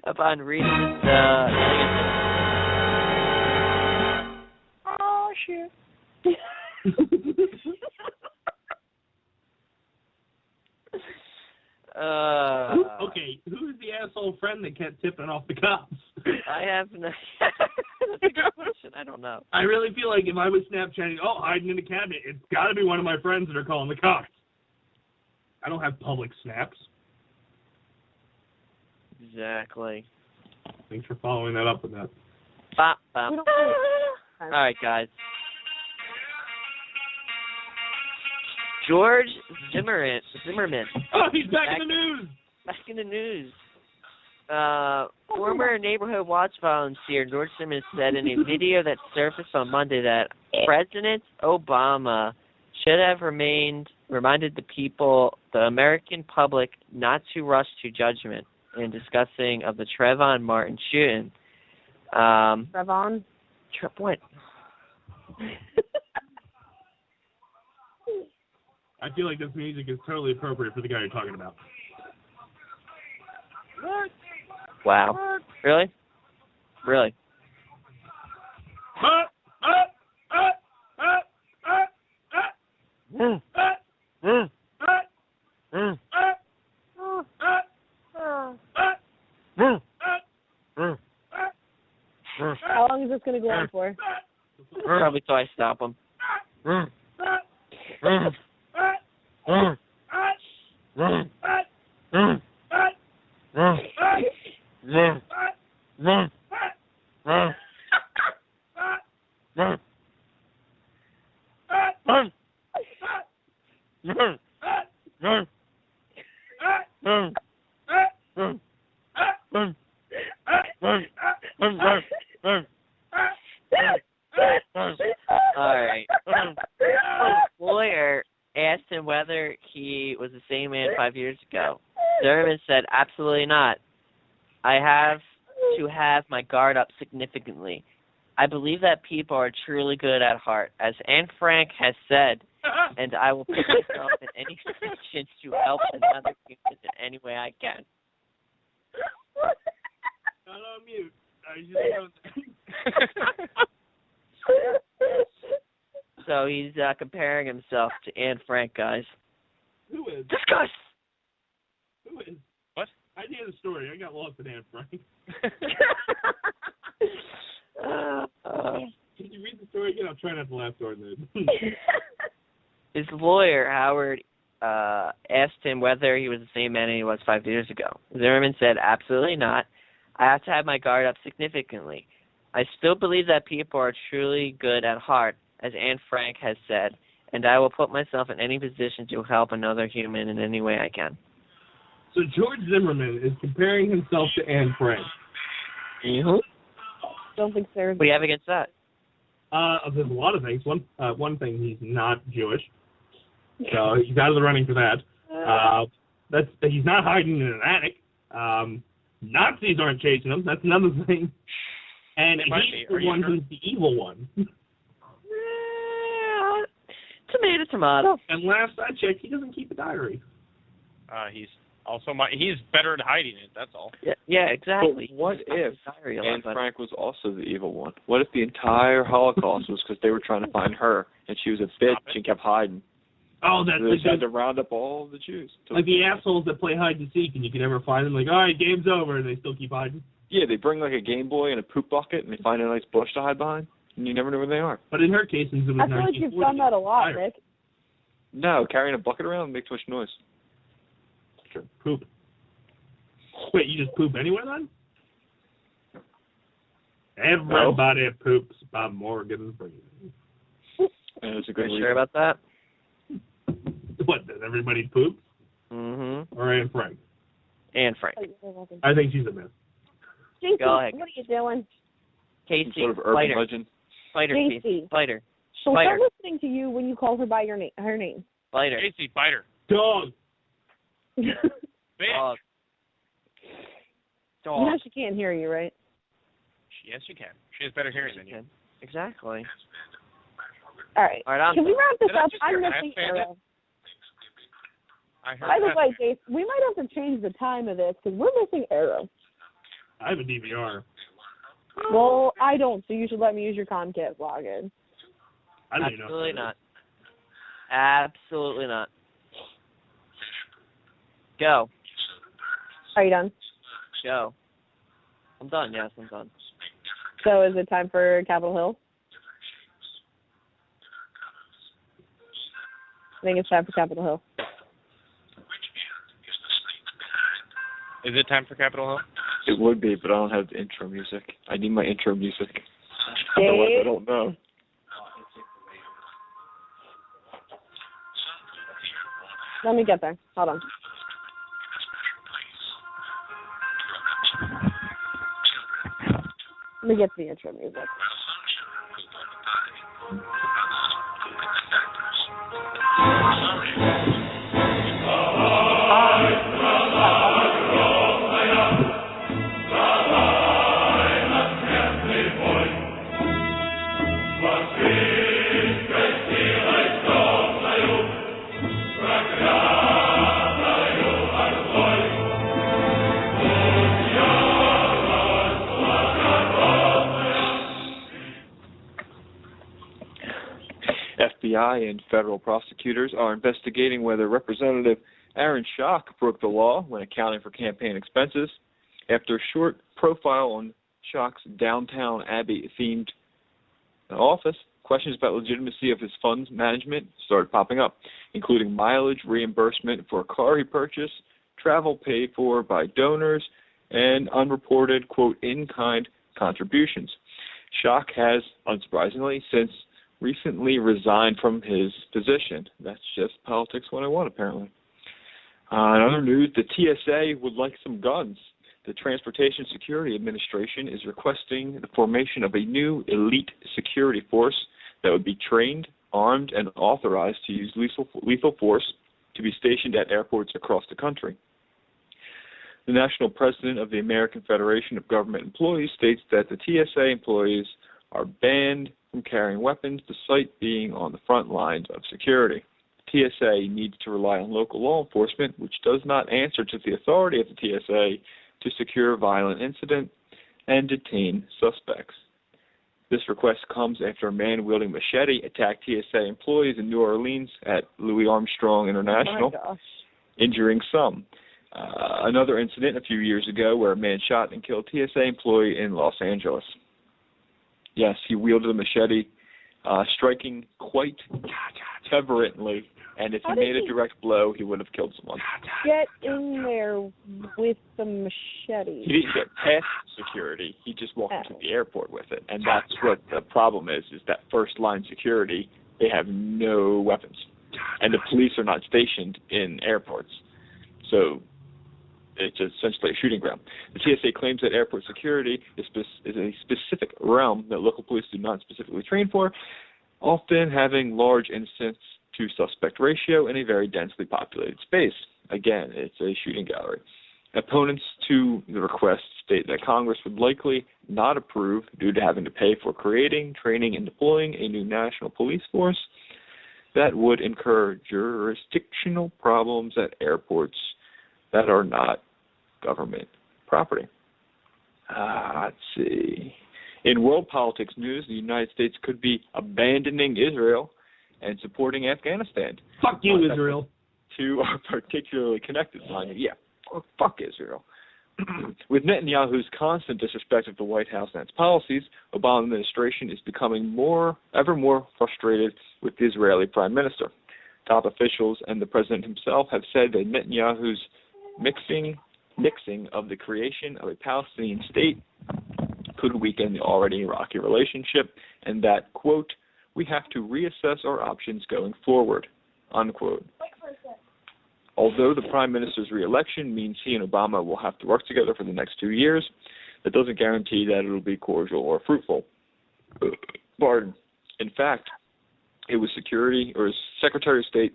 upon reading the Oh, shit. Okay, who's the asshole friend that kept tipping off the cops? I have no. That's a good question. I don't know. I really feel like if I was Snapchatting, hiding in the cabinet, it's got to be one of my friends that are calling the cops. I don't have public snaps. Exactly. Thanks for following that up with that. Bop, bop. All right, guys. George Zimmerman. Oh, he's back in the news! Back in the news. Former neighborhood watch volunteer George Zimmerman said in a video that surfaced on Monday that President Obama should have reminded the people, the American public, not to rush to judgment in discussing of the Trayvon Martin shooting. Trayvon? What? I feel like this music is totally appropriate for the guy you're talking about. Wow. Really? Really? How long is this going to go on for? Probably till I stop him. Alright. Lawyer asked him whether he was the same man 5 years ago. Zimmerman said, absolutely not. I have to have my guard up significantly. I believe that people are truly good at heart, as Anne Frank has said, and I will put myself in any position to help another human in any way I can. Not on mute. I just So he's comparing himself to Anne Frank, guys. Who is? Discuss! Who is? What? I hear the story. I got lost in Anne Frank. Can you read the story again? I'll try not to laugh during it. His lawyer, Howard, asked him whether he was the same man he was 5 years ago. Zimmerman said, absolutely not. I have to have my guard up significantly. I still believe that people are truly good at heart, as Anne Frank has said, and I will put myself in any position to help another human in any way I can. So George Zimmerman is comparing himself to Anne Frank. Mm-hmm. Don't think there's. What do you have against that? There's a lot of things. One thing, he's not Jewish, so he's out of the running for that. He's not hiding in an attic. Nazis aren't chasing him. That's another thing. And he's the one who's the evil one. Tomato, tomato. And last I checked, he doesn't keep a diary. He's he's better at hiding it. That's all. Yeah, exactly. But what if Anne Frank? Frank was also the evil one? What if the entire Holocaust was because they were trying to find her and she was a bitch and kept hiding? Oh, that's they had to round up all the Jews. Like the assholes that play hide and seek, and you can never find them. Like, all right, game's over, and they still keep hiding. Yeah, they bring like a Game Boy and a poop bucket, and they find a nice bush to hide behind, and you never know where they are. But in her case, since it was I feel like you've done that a lot, Nick. No, carrying a bucket around makes too much noise. Sure, poop. Wait, you just poop anywhere then? Everybody poops by Morgan Freeman. It's a good Are you sure about that? What, does everybody poop? Mm-hmm. Or Anne Frank? Anne Frank. I think she's a myth. Casey, Go ahead. what are you doing? Casey, Some sort of urban Spider. legend. Spider, Casey. Casey. Spider. She'll Spider. start listening to you when you call her by her name. Spider. Casey, fighter. Dog. Bitch. Dog. You Dog. know she can't hear you, right? Yes, you can. She has better hearing than you. Exactly. All right. All right, Can we wrap this Did I up? just I'm hear missing Ass Bandit? Arrow. I heard By the that. way, Dace, we might have to change the time of this because we're missing Arrow. I have a DVR. Well, I don't, so you should let me use your Comcast login. I don't even know. Absolutely not. Absolutely not. Go. Are you done? Go. I'm done. Yes, I'm done. So is it time for Capitol Hill? I think it's time for Capitol Hill. Is it time for Capitol Hill? It would be, but I don't have the intro music. I need my intro music. Otherwise, I don't know. Let me get there. Hold on. Let me get to the intro music. FBI and federal prosecutors are investigating whether Representative Aaron Schock broke the law when accounting for campaign expenses. After a short profile on Schock's downtown Abbey-themed office, questions about legitimacy of his funds management started popping up, including mileage reimbursement for a car he purchased, travel paid for by donors, and unreported, quote, in-kind contributions. Schock has, unsurprisingly, since recently resigned from his position. That's just politics 101, apparently. In other news, the TSA would like some guns. The Transportation Security Administration is requesting the formation of a new elite security force that would be trained, armed, and authorized to use lethal force to be stationed at airports across the country. The national president of the American Federation of Government Employees states that the TSA employees are banned from carrying weapons despite being on the front lines of security. TSA needs to rely on local law enforcement, which does not answer to the authority of the TSA to secure violent incident and detain suspects. This request comes after a man wielding machete attacked TSA employees in New Orleans at Louis Armstrong International, injuring some. Another incident a few years ago where a man shot and killed TSA employee in Los Angeles. Yes, he wielded a machete, striking quite fervently, and if he made a direct blow, he would have killed someone. Get in there with the machete. He didn't get past security. He just walked into the airport with it, and that's what the problem is that first-line security, they have no weapons, and the police are not stationed in airports. So it's essentially a shooting ground. The TSA claims that airport security is a specific realm that local police do not specifically train for, often having large incident-to-suspect ratio in a very densely populated space. Again, it's a shooting gallery. Opponents to the request state that Congress would likely not approve due to having to pay for creating, training, and deploying a new national police force that would incur jurisdictional problems at airports that are not government property. Let's see. In world politics news, the United States could be abandoning Israel and supporting Afghanistan. Fuck you, Israel. Two are particularly connected. Yeah, fuck Israel. With Netanyahu's constant disrespect of the White House and its policies, Obama administration is becoming ever more frustrated with the Israeli prime minister. Top officials and the president himself have said that Netanyahu's mixing of the creation of a Palestinian state could weaken the already rocky relationship, and that, quote, we have to reassess our options going forward, unquote. Although the prime minister's re-election means he and Obama will have to work together for the next 2 years, that doesn't guarantee that it will be cordial or fruitful. Pardon. In fact, it was Secretary of State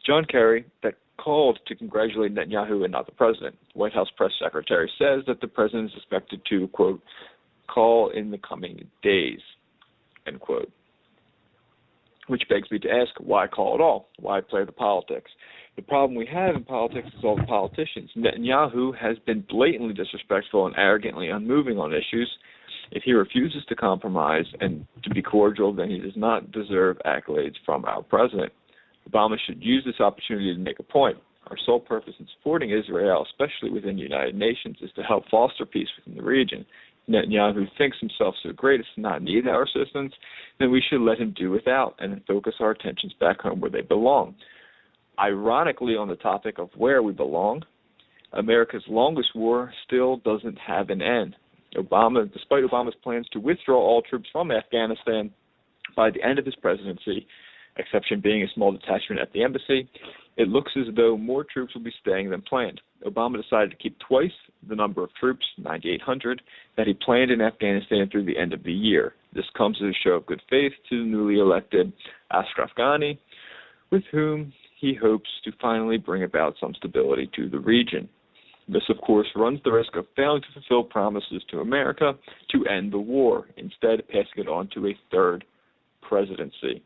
John Kerry that called to congratulate Netanyahu and not the president. White House press secretary says that the president is expected to, quote, call in the coming days, end quote. Which begs me to ask, why call at all? Why play the politics? The problem we have in politics is all the politicians. Netanyahu has been blatantly disrespectful and arrogantly unmoving on issues. If he refuses to compromise and to be cordial, then he does not deserve accolades from our president. Obama should use this opportunity to make a point. Our sole purpose in supporting Israel, especially within the United Nations, is to help foster peace within the region. Netanyahu thinks himself so great as to not need our assistance, then we should let him do without and then focus our attentions back home where they belong. Ironically, on the topic of where we belong, America's longest war still doesn't have an end. Despite Obama's plans to withdraw all troops from Afghanistan by the end of his presidency, exception being a small detachment at the embassy, it looks as though more troops will be staying than planned. Obama decided to keep twice the number of troops, 9,800, that he planned in Afghanistan through the end of the year. This comes as a show of good faith to the newly elected Ashraf Ghani, with whom he hopes to finally bring about some stability to the region. This, of course, runs the risk of failing to fulfill promises to America to end the war, instead passing it on to a third presidency.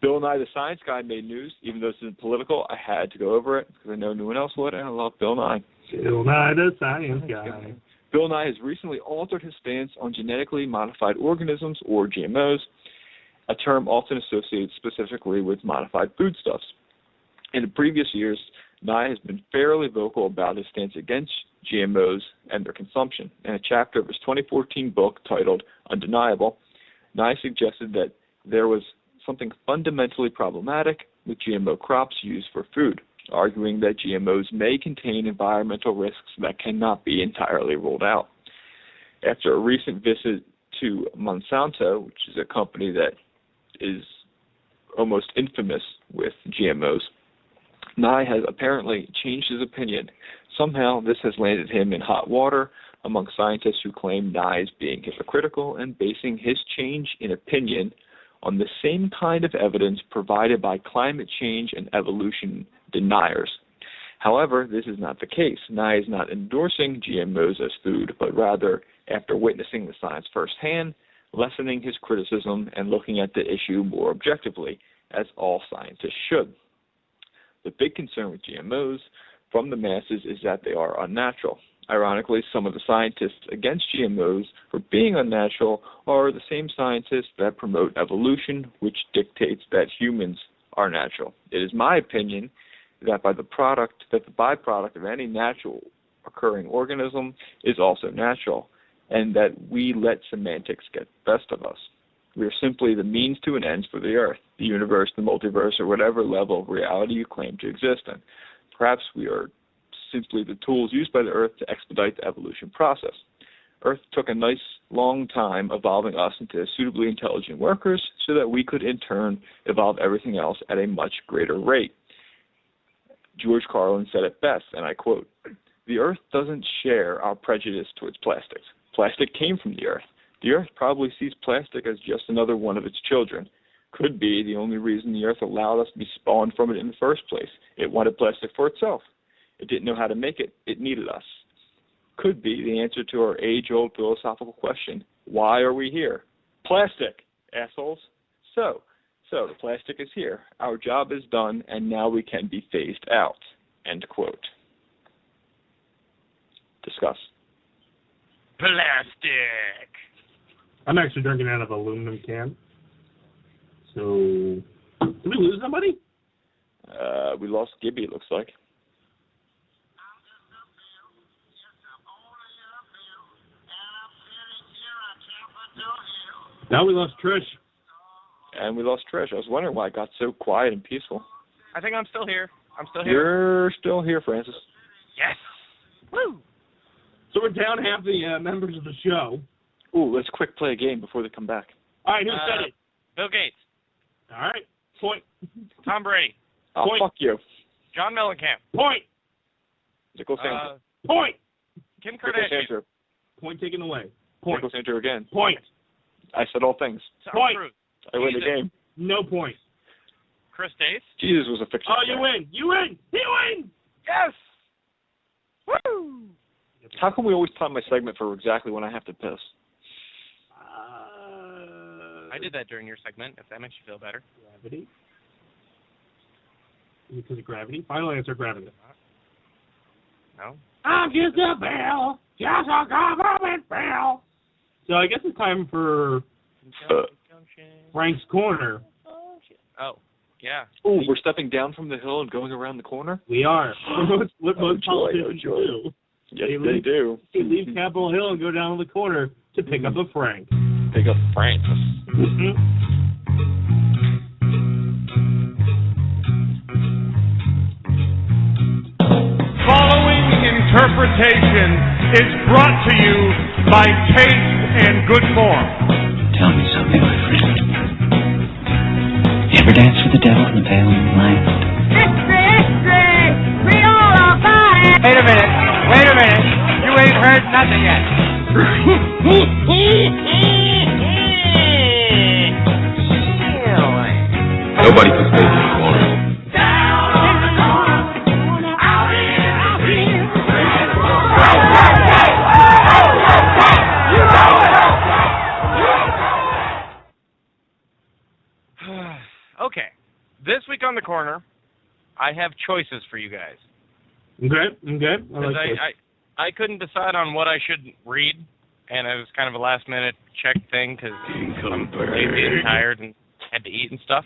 Bill Nye the Science Guy made news. Even though this isn't political, I had to go over it because I know no one else would, and I love Bill Nye. Bill Nye the Science Guy. Bill Nye has recently altered his stance on genetically modified organisms, or GMOs, a term often associated specifically with modified foodstuffs. In the previous years, Nye has been fairly vocal about his stance against GMOs and their consumption. In a chapter of his 2014 book titled Undeniable, Nye suggested that there was something fundamentally problematic with GMO crops used for food, arguing that GMOs may contain environmental risks that cannot be entirely ruled out. After a recent visit to Monsanto, which is a company that is almost infamous with GMOs, Nye has apparently changed his opinion. Somehow this has landed him in hot water among scientists who claim Nye is being hypocritical and basing his change in opinion on the same kind of evidence provided by climate change and evolution deniers. However, this is not the case. Nye is not endorsing GMOs as food, but rather, after witnessing the science firsthand, lessening his criticism and looking at the issue more objectively, as all scientists should. The big concern with GMOs from the masses is that they are unnatural. Ironically, some of the scientists against GMOs for being unnatural are the same scientists that promote evolution, which dictates that humans are natural. It is my opinion that the byproduct of any natural occurring organism is also natural, and that we let semantics get the best of us. We are simply the means to an end for the Earth, the universe, the multiverse, or whatever level of reality you claim to exist in. Perhaps we are simply the tools used by the Earth to expedite the evolution process. Earth took a nice long time evolving us into suitably intelligent workers so that we could in turn evolve everything else at a much greater rate. George Carlin said it best, and I quote, "The Earth doesn't share our prejudice towards plastics. Plastic came from the Earth. The Earth probably sees plastic as just another one of its children. Could be the only reason the Earth allowed us to be spawned from it in the first place. It wanted plastic for itself. It didn't know how to make it. It needed us. Could be the answer to our age-old philosophical question, why are we here? Plastic, assholes. So the plastic is here. Our job is done, and now we can be phased out." End quote. Discuss. Plastic. I'm actually drinking out of an aluminum can. So, did we lose somebody? We lost Gibby, it looks like. Now we lost Trish. And we lost Trish. I was wondering why it got so quiet and peaceful. I think I'm still here. Here. You're still here, Francis. Yes. Woo. So we're down half the members of the show. Ooh, let's quick play a game before they come back. All right, who said it? Bill Gates. All right, point. Tom Brady. Oh, Point. fuck you. John Mellencamp. Point. Nicole Sanders. Point. Kim Nicole Kardashian. Sanders. Point taken away. Point. Nicole Sanders again. Point. I said all things. Tom Point. Cruise. I win the game. No point. Chris Dace. Jesus was a fiction. Oh, you win. You win. You win. Yes. Woo. How come we always time my segment for exactly when I have to piss? I did that during your segment, if that makes you feel better. Gravity. Because of gravity. Final answer, gravity. No. I'm just a bell. Just a government bell. So I guess it's time for Frank's Corner. Oh, yeah. Ooh, we're stepping down from the hill and going around the corner? We are. What most politicians joy. do. Yes, they do. They leave Capitol Hill and go down to the corner to pick up a Frank. Pick up Francis. Following interpretation is brought to you by Taste and Good Form. Tell me something, my friend. You ever dance with the devil in the pale moonlight? Extra! We all are fine! Wait a minute. You ain't heard nothing yet. Nobody can stay in the corner. Okay. This week on the corner, I have choices for you guys. Okay. I couldn't decide on what I should read, and it was kind of a last-minute check thing because I'm lazy and tired and had to eat and stuff.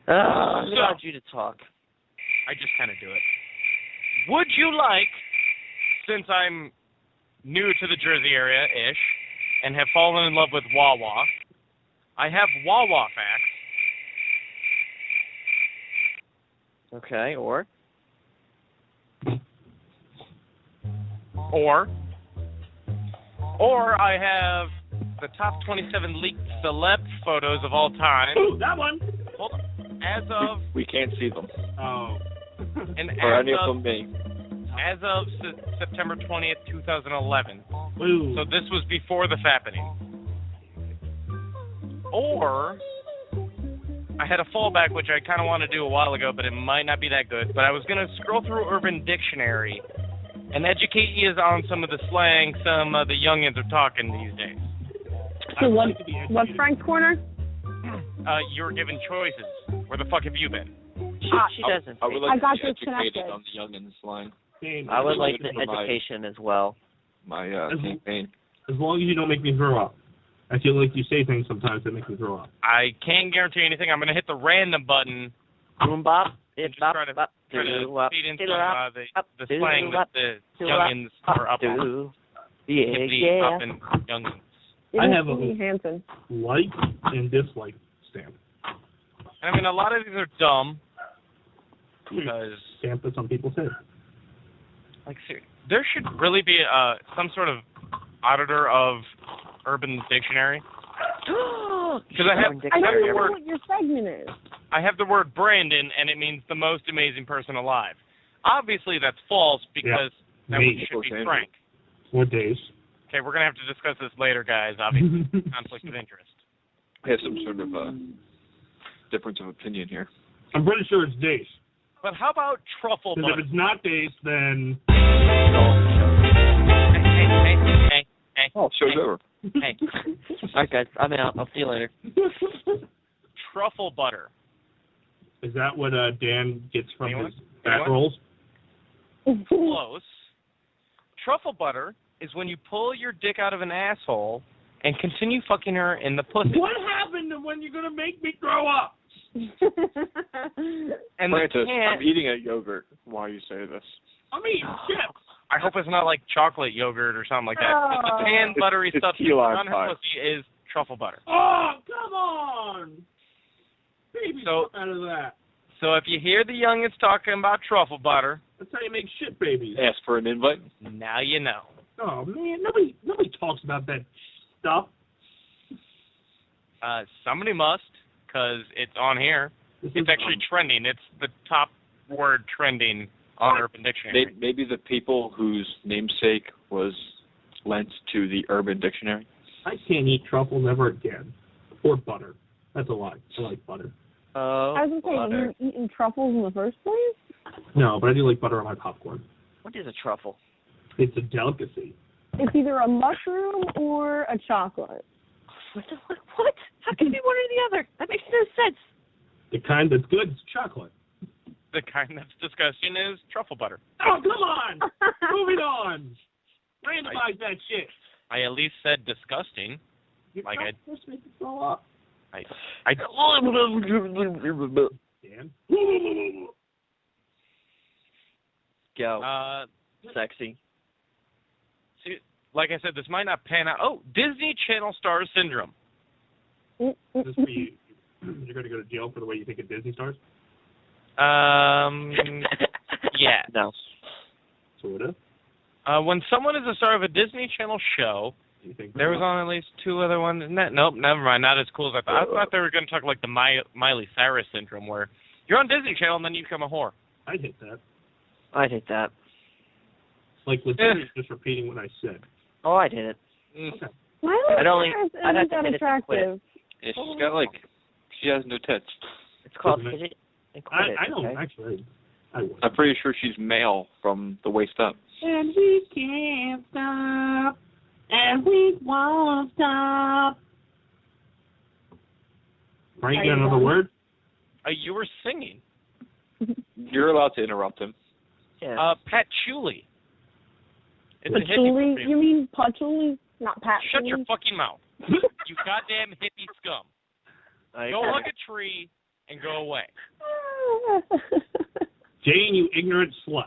I want you to talk. I just kind of do it. Would you like, since I'm new to the Jersey area-ish and have fallen in love with Wawa, I have Wawa facts. Okay, or I have the top 27 leaked celeb photos of all time. Ooh, that one. Hold on. As of... We can't see them. Oh. And or as any of them me. As of September 20th, 2011. Ooh. So this was before the fappening. Or I had a fallback, which I kind of wanted to do a while ago, but it might not be that good. But I was going to scroll through Urban Dictionary and educate you on some of the slang some of the youngins are talking these days. So what's Frank's Corner? You were given choices. Where the fuck have you been? She doesn't. I would like I got to be educated disconnected. on the youngins line. Same. I would like the For my- education as well. My campaign. As long as you don't make me throw up. I feel like you say things sometimes that make me throw up. I can't guarantee anything. I'm going to hit the random button Boom bop. and It just bop try to, bop. try to Do up. feed in Do some up. the slang that the youngins are up on. Do. Yeah, Hippity yeah. hopping youngins. I have a Hanson. like and dislike stamp. And I mean, a lot of these are dumb because, Stamp that some people say. like, there should really be some sort of auditor of Urban Dictionary. Because I have I don't the know word what your segment is. I have the word Brandon, and it means the most amazing person alive. Obviously, that's false because that Me. one should be Frank. Or Dace. Okay, we're gonna have to discuss this later, guys. Obviously, conflict of interest. I have some sort of difference of opinion here. I'm pretty sure it's Dace. But how about truffle Because if butter? it's not Dace, then... Hey. Oh, show's over. Hey. All right, guys. I'm out. I'll see you later. Truffle butter. Is that what Dan gets from Anyone? his fat Anyone? rolls? Close. Truffle butter is when you pull your dick out of an asshole and continue fucking her in the pussy. What happened to when you're going to make me throw up? And Francis, the can, I'm eating a yogurt while you say this. I'm eating chips. I hope it's not like chocolate yogurt or something like that. The canned buttery It's stuff key that's lime on her pie. pussy is truffle butter. Oh, come on. Baby, So- out of that. So if you hear the youngins talking about truffle butter, That's how you make shit babies. Ask for an invite. now you know. Oh, man, nobody talks about that stuff. Somebody must, because it's on here. This It's is, actually trending. It's the top word trending on Urban Dictionary. Maybe the people whose namesake was lent to the Urban Dictionary. I can't eat truffles ever again. Or butter. That's a lie. I like butter. Oh, I was going to say, you eaten truffles in the first place? No, but I do like butter on my popcorn. What is a truffle? It's a delicacy. It's either a mushroom or a chocolate. What? How can it be one or the other? That makes no sense. The kind that's good is chocolate. The kind that's disgusting is truffle butter. Oh, come on! Moving on. Randomize that shit. I at least said disgusting. You're Like not I- supposed to make me throw up. I Dan? Go. Sexy. See, like I said, this might not pan out. Oh, Disney Channel star syndrome. This for you. You're going to go to jail for the way you think of Disney stars? Yeah. No. Sort of. When someone is a star of a Disney Channel show, You think there was on at least two other ones. Nope, never mind. Not as cool as I thought. I thought they were going to talk like the Miley Cyrus syndrome, where you're on Disney Channel and then you become a whore. I'd hit that. I'd hit that. Like, legitimately just repeating what I said. Oh, I'd hit it. Okay. Miley I'd only- Cyrus I'd have isn't to that hit it to quit. attractive. Yeah, she's got she has no tits. It's called Isn't it? hit it and quit it. I don't okay? actually. I would. I'm pretty sure she's male from the waist up. And we can't stop, and we won't stop. Frank, you got another word? You were singing. You're allowed to interrupt him. Yeah. Patchouli. It's a hippie Patchouli? perfume. You mean patchouli? Not patchouli? Shut your fucking mouth. You goddamn hippie scum. Go hug a tree and go away. Jane, you ignorant slut.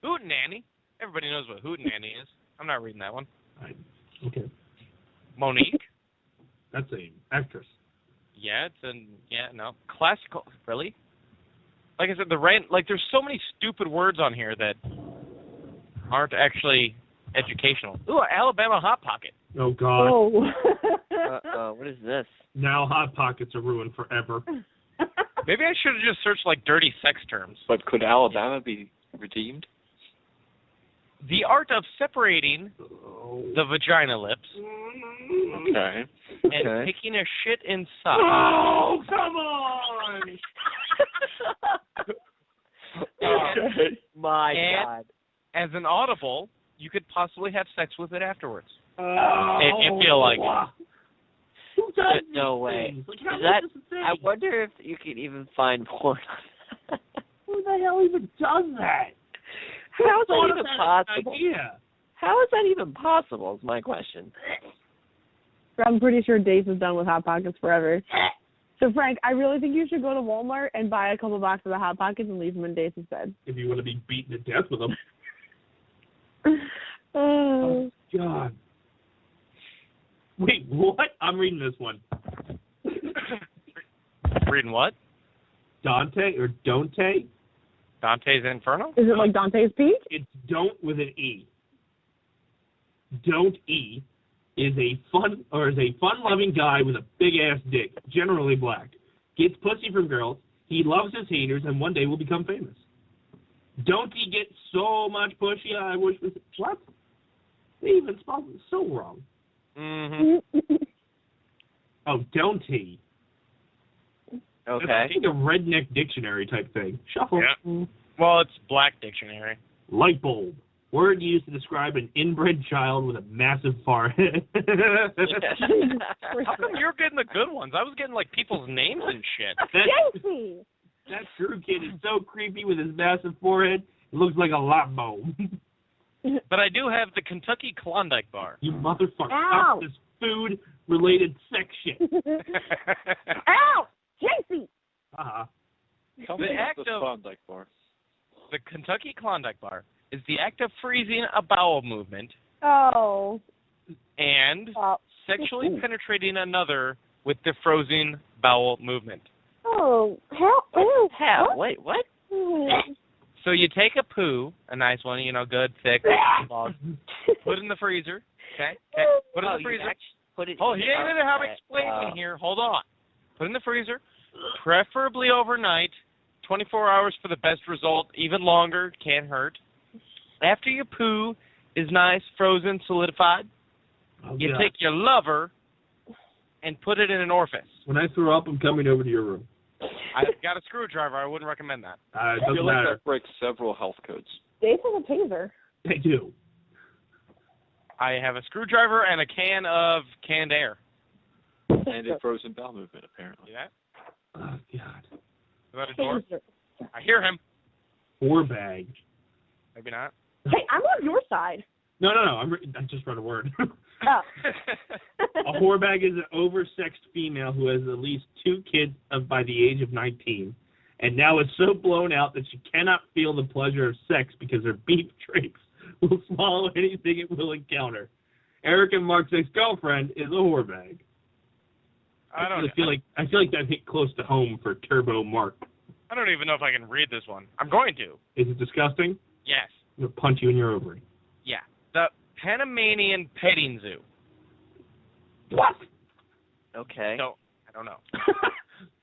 Hootenanny. Everybody knows what Hootenanny is. I'm not reading that one. Okay. Monique. That's a actress. Yeah, no. Classical. Really? Like I said, there's so many stupid words on here that aren't actually educational. Ooh, Alabama Hot Pocket. Oh, God. Oh. What is this? Now Hot Pockets are ruined forever. Maybe I should have just searched like dirty sex terms. But could Alabama be redeemed? The art of separating the vagina lips Okay. and taking a shit inside. Oh, come on! My And God. as an audible, you could possibly have sex with it afterwards. If you feel like it. Who does No these way. things? Like, how Is that? is this a thing? I wonder if you can even find porn. Who the hell even does that? How is Thought that of even that possible? idea? How is that even possible? Is my question. I'm pretty sure Dace is done with Hot Pockets forever. So, Frank, I really think you should go to Walmart and buy a couple boxes of Hot Pockets and leave them in Dace's bed. If you want to be beaten to death with them. Oh, God. Wait, what? I'm reading this one. Reading what? Dante or Don't? Dante's Inferno? is it like Dante's Peak? It's don't with an E. Don't E is a fun-loving guy with a big-ass dick, generally black. Gets pussy from girls. He loves his haters, and one day will become famous. Don't he get so much pussy? I wish was what? They even spelled it so wrong. Mm-hmm. Oh, don't he? Okay. I think a redneck dictionary type thing. Shuffle. Yeah. Well, it's Black Dictionary. Light bulb. Word used to describe an inbred child with a massive forehead. How come you're getting the good ones? I was getting like people's names and shit. Casey! That Drew kid is so creepy with his massive forehead. It looks like a lot bulb. But I do have the Kentucky Klondike Bar. You motherfucker. Ow. Stop this food-related sex shit. Ow! Casey! Uh-huh. Tell me The about act the of- Klondike Bar. The Kentucky Klondike Bar is the act of freezing a bowel movement Oh. and Oh. sexually penetrating another with the frozen bowel movement. Oh. How? Ew. How? Wait, what? So you take a poo, a nice one, good, thick, balls, put it in the freezer, okay? Put it in the freezer. Put it Oh, in he the ain't how I'm explaining here. Hold on. Put it in the freezer, preferably overnight, 24 hours for the best result, even longer, can't hurt. After your poo is nice, frozen, solidified, you take your lover and put it in an orifice. When I throw up, I'm coming over to your room. I've got a screwdriver. I wouldn't recommend that. It I doesn't feel like matter. that breaks several health codes. Dace has a taser. They do. I have a screwdriver and a can of canned air. And a frozen bowel movement, apparently. See that? Oh, God. Is that a door? Taser. I hear him. Whore bag. Maybe not. Hey, I'm on your side. No. I just read a word. Oh. A whore bag is an oversexed female who has at least 2 kids by the age of 19 and now is so blown out that she cannot feel the pleasure of sex because her beef drapes will swallow anything it will encounter. Eric and Mark's ex-girlfriend is a whore bag. I feel like that hit close to home for Turbo Mark. I don't even know if I can read this one. I'm going to. Is it disgusting? Yes. I'm going to punch you in your ovary. Yeah. The Panamanian Petting Zoo. What? Okay. So, I don't know.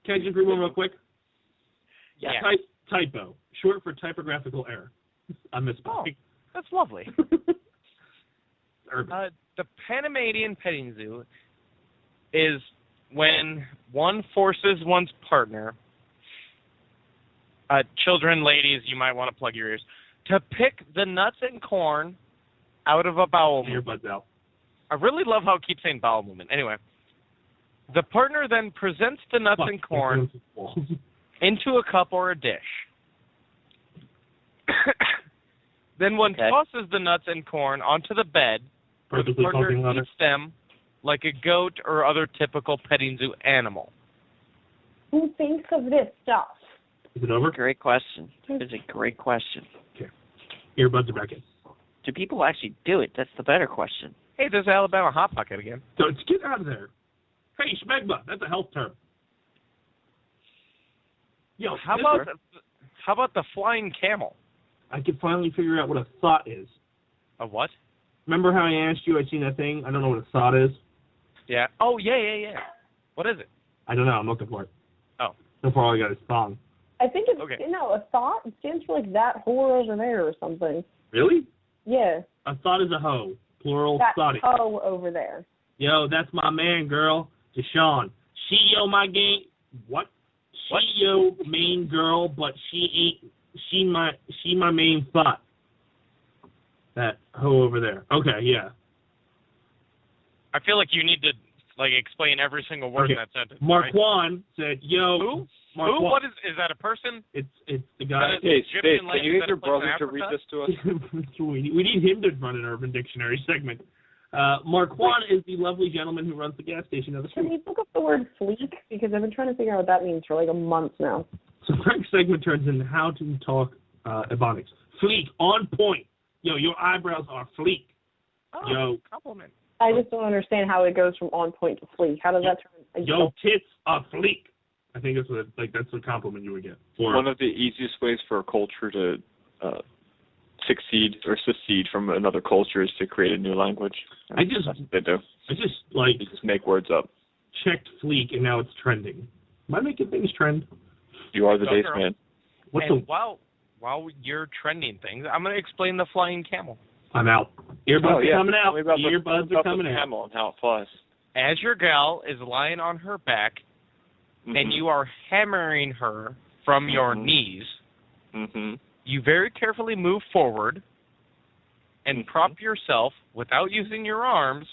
Can I just read one real quick? Yeah. Typo. Short for typographical error. I misspoke. Oh, that's lovely. Urban. The Panamanian Petting Zoo is when one forces one's partner, children, ladies, you might want to plug your ears, to pick the nuts and corn out of a bowel movement. Earbuds out. I really love how it keeps saying bowel movement. Anyway, the partner then presents the nuts and corn into a cup or a dish. Then one tosses the nuts and corn onto the bed where the partner eats them like a goat or other typical petting zoo animal. Who thinks of this stuff? Is it over? Great question. That is a great question. Okay. Earbuds are back in. Do people actually do it? That's the better question. Hey, there's Alabama Hot Pocket again. Don't get out of there. Hey, schmegma. That's a health term. Yo, How about the flying camel? I can finally figure out what a thought is. A what? Remember how I asked you I'd seen that thing? I don't know what a thought is. Yeah. Oh, yeah. What is it? I don't know. I'm looking for it. Oh. So far, all I got is thong. I think it's, Okay. a thought stands for like that whore over there or something. Really? Yeah. A thought is a hoe. Plural That thoughty. hoe over there. Yo, that's my man, girl. Deshaun. She yo my game. What? She yo main girl, but she ain't. She my main thought. That hoe over there. Okay, yeah. I feel like you need to explain every single word in that sentence. right? Marquand said, yo. Who? Mark, Who? What is that? A person? It's the guy. Dace, Egyptian can you land, get your is that a place in brother to read Africa? this to us? we need him to run an Urban Dictionary segment. Marquand is the lovely gentleman who runs the gas station of the Can street. you look up the word fleek? Because I've been trying to figure out what that means for like a month now. So Frank's segment turns into how to talk Ebonics. Fleek, on point. Yo, your eyebrows are fleek. Oh, Yo, compliment. I just don't understand how it goes from on point to fleek. How does that turn? yo, tits are fleek. I think that's a compliment you would get. One of the easiest ways for a culture to succeed or secede from another culture is to create a new language. That's what they do. I just They just make words up. checked fleek and now it's trending. Am I making things trend? You are the Go, Dace girl. man. While you're trending things, I'm going to explain the flying camel. I'm out. Earbuds are coming out. Tell me about Earbuds are coming the out. camel and how it flies. As your gal is lying on her back, and you are hammering her from your knees, you very carefully move forward and prop yourself without using your arms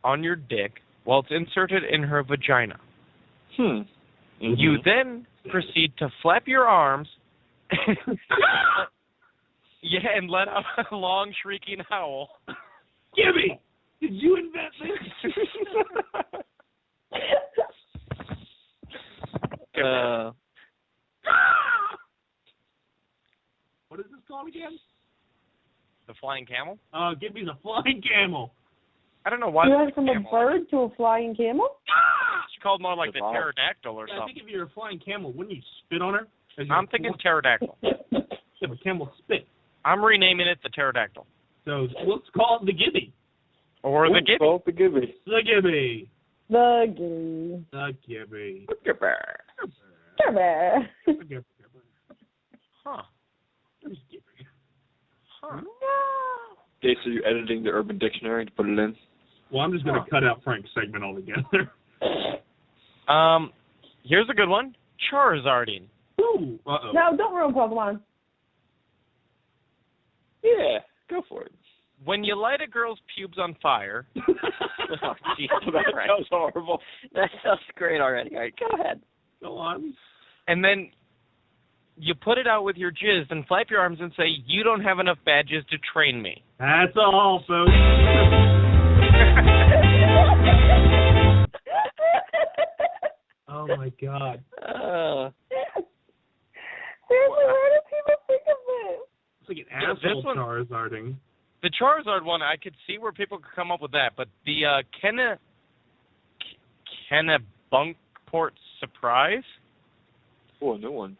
on your dick while it's inserted in her vagina. You then proceed to flap your arms and let out a long shrieking howl. Gibby, did you invent this? What is this called again? The flying camel? Gibby's a flying camel. I don't know why. You went from a bird to a flying camel? It's called more like the pterodactyl or I something. think if you're a flying camel, wouldn't you spit on her? I'm thinking pterodactyl. Yeah, but camels spit. I'm renaming it the pterodactyl. So let's call it the Gibby. Or the Gibby. Call it the Gibby. The Gibby. The Gibby. The Gibby. Gibby. Huh. Huh. Dace, are you editing the Urban Dictionary to put it in? Well, I'm just going to cut out Frank's segment altogether. Here's a good one. Charizarding. Ooh. Uh-oh. No, don't ruin Pokemon. Yeah, go for it. When you light a girl's pubes on fire. Oh, Jesus That Christ. sounds horrible. That sounds great already. All right, go ahead. Go on. And then you put it out with your jizz and flap your arms and say, you don't have enough badges to train me. That's all, folks. Oh, my God. Seriously, where do people think of this? It's like an Yeah, asshole this one- Charizarding. The Charizard one, I could see where people could come up with that, but the Kennebunkport Surprise? Oh, a new one.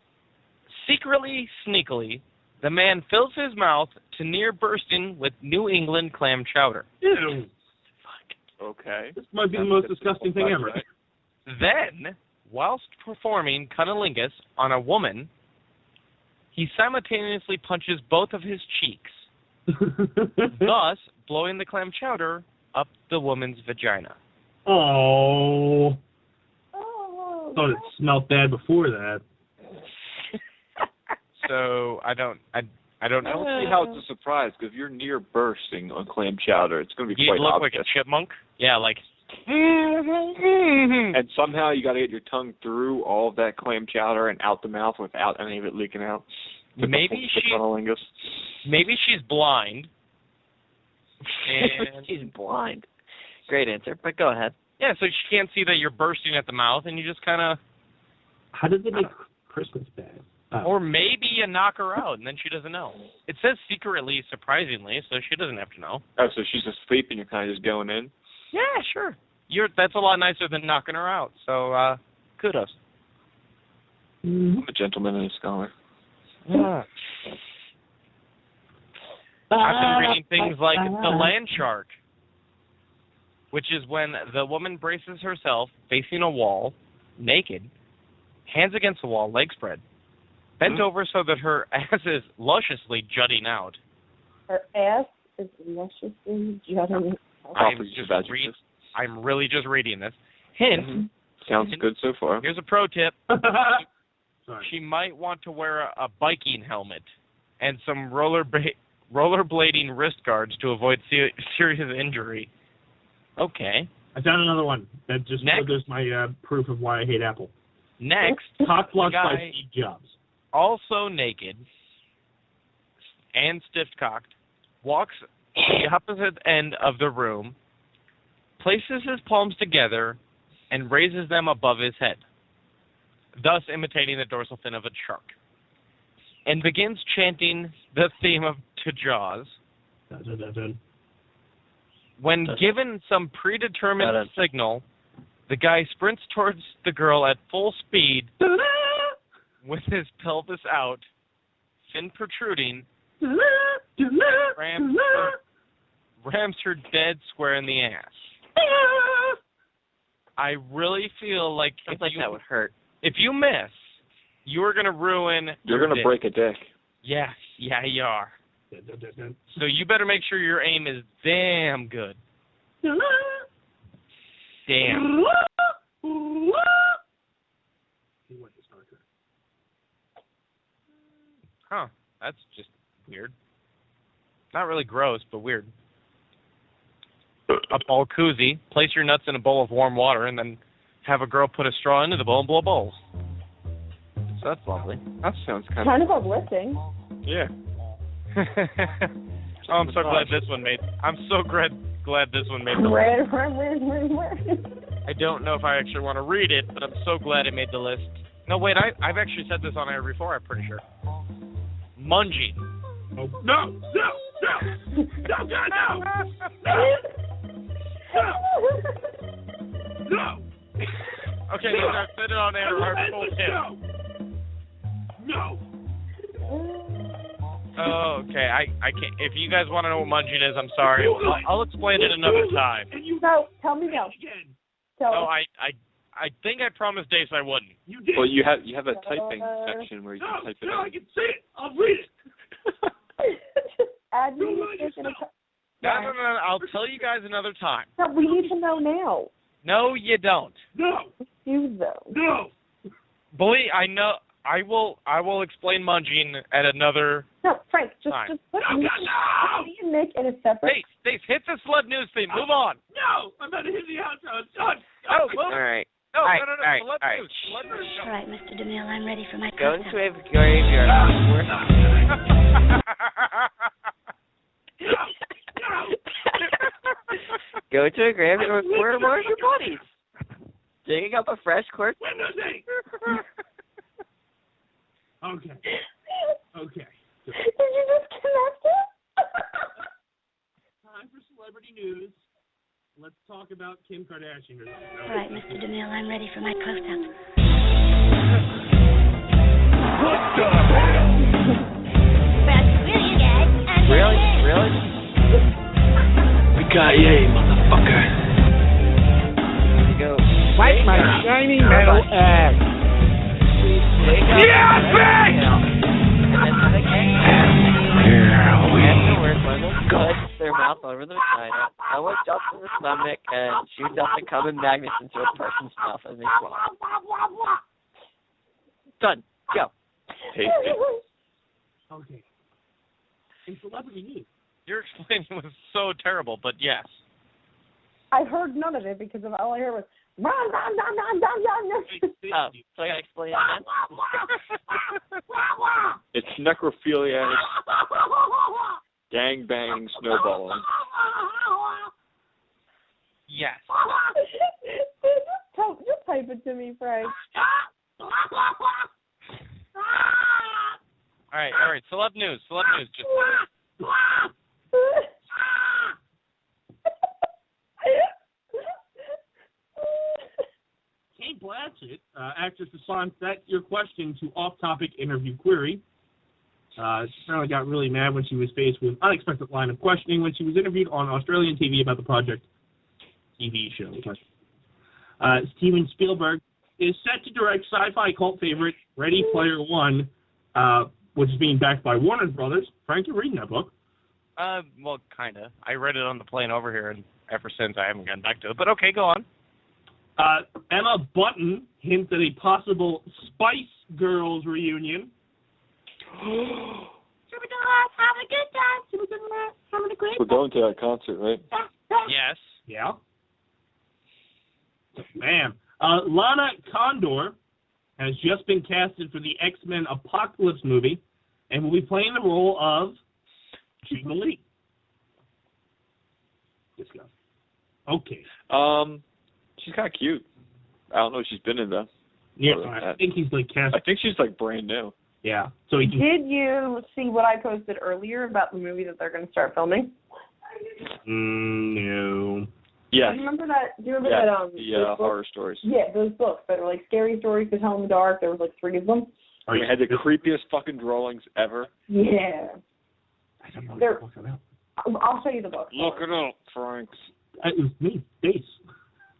Secretly, sneakily, the man fills his mouth to near bursting with New England clam chowder. Ew. Okay. This might be the most disgusting thing ever. Then, whilst performing cunnilingus on a woman, he simultaneously punches both of his cheeks, thus blowing the clam chowder up the woman's vagina. Oh. Oh. Thought it smelled bad before that. So I don't I don't see how it's a surprise, because if you're near bursting on clam chowder, it's going to be you quite look obvious. like a chipmunk. Yeah, like. And somehow you got to get your tongue through all of that clam chowder and out the mouth without any of it leaking out. Maybe cunnilingus. Maybe she's blind. And She's blind. Great answer, but go ahead. yeah, so she can't see that you're bursting at the mouth, and you just kind of. How did they make Christmas bad? Or maybe you knock her out, and then she doesn't know. It says secretly, surprisingly, so she doesn't have to know. Oh, so she's asleep and you're kind of just going in? Yeah, sure. That's a lot nicer than knocking her out. So, kudos. I'm a gentleman and a scholar. Yeah. I've been reading things like the land shark, which is when the woman braces herself facing a wall, naked, hands against the wall, legs spread, bent over so that her ass is lusciously jutting out. Her ass is lusciously jutting. I'm really just reading this. Hint. Sounds good so far. Here's a pro tip. Sorry. She might want to wear a biking helmet and some rollerblading wrist guards to avoid serious injury. Okay. I found another one that just Next. furthers my proof of why I hate Apple. Next, Cock blocked by guy, Steve Jobs. also naked and stiff-cocked, walks to the opposite end of the room, places his palms together, and raises them above his head, thus imitating the dorsal fin of a shark, and begins chanting the theme to Jaws. Dun, dun, dun, dun. When given some predetermined signal, the guy sprints towards the girl at full speed with his pelvis out, fin protruding, rams her dead square in the ass. I really feel like that would hurt. If you miss, you are going to ruin You're your going to dick. break a dick. Yes, yeah, you are. So you better make sure your aim is damn good. Damn. Huh, that's just weird. Not really gross, but weird. A bowl koozie. Place your nuts in a bowl of warm water and then have a girl put a straw into the bowl and blow bowls. So that's lovely. That sounds Kind of uplifting. Yeah. Oh, I'm so glad this one made. I'm so glad this one made the list. Where? I don't know if I actually want to read it, but I'm so glad it made the list. No, wait, I've actually said this on air before, I'm pretty sure. Munging. Oh, no, God, no. Okay, so I've said it on air. I told him. No. Oh, okay. I can't. If you guys want to know what munging is, I'm sorry. I'll explain it another time. No, tell me now. No, I think I promised Dace I wouldn't. You did. Well, you have a typing section where you can type it No, in. I can see it. I'll read it. Just add music in a... No, I'll tell you guys another time. No, we need to know now. No, you don't. No. You though. No. Believe I know. I will explain munging at another. No, Frank, just put me and Nick in a separate. Dace, hit the Slud News theme. Move on. No, I'm about to hit the outro. It's done. Oh, move. All right. No, all right, no. all right, Slud all right. News. Slud News. All right, Mr. DeMille, I'm ready for my Go cocktail. into a graveyard. Go to a graveyard where more of your buddies. Digging up a fresh corpse. Okay. Did you just connect it? Time for celebrity news. Let's talk about Kim Kardashian. All right, Mr. DeMille, I'm ready for my close-up. What the hell? Well, screw you guys. I'm Really? We got you, motherfucker. You go. Fight my shiny metal ass. Yeah, bitch! Afterwards, one of them puts their mouth over the vagina, someone jumps in the stomach, and shoots out the cum and magnets into a person's mouth as they swallow. Done. Go. Tasty. Okay. In celebrity news. Your explanation was so terrible, but yes. I heard none of it because of all I heard was run. Oh, so I gotta explain it then? It's necrophiliac, gang banging, snowballing. Yes. Just type it to me, Frank. All right. Celeb news. Just. Kate Blanchett, actress, responds that's your question to off-topic interview query. She apparently got really mad when she was faced with unexpected line of questioning when she was interviewed on Australian TV about the Project TV show. Steven Spielberg is set to direct sci-fi cult favorite Ready Player One, which is being backed by Warner Brothers. Frank, you're reading that book. Well, kinda. I read it on the plane over here, and ever since I haven't gotten back to it. But okay, go on. Emma Bunton hints at a possible Spice Girls reunion. We're going to that concert, right? Yes. Yeah. Man. Lana Condor has just been casted for the X-Men Apocalypse movie and will be playing the role of Chief Malik. Let's go. Okay. She's kind of cute. I don't know if she's been in though. Yeah, I think he's like cast. I think she's like brand new. Yeah. So he can. Did you see what I posted earlier about the movie that they're going to start filming? No. Yeah. Do you remember that? Do you remember that? The horror stories. Yeah, those books that are like scary stories to tell in the dark. There was like 3 of them. They had the creepiest fucking drawings ever. Yeah. I don't know what the book's about. I'll show you the book. Look it up, Franks. It was me, Dace.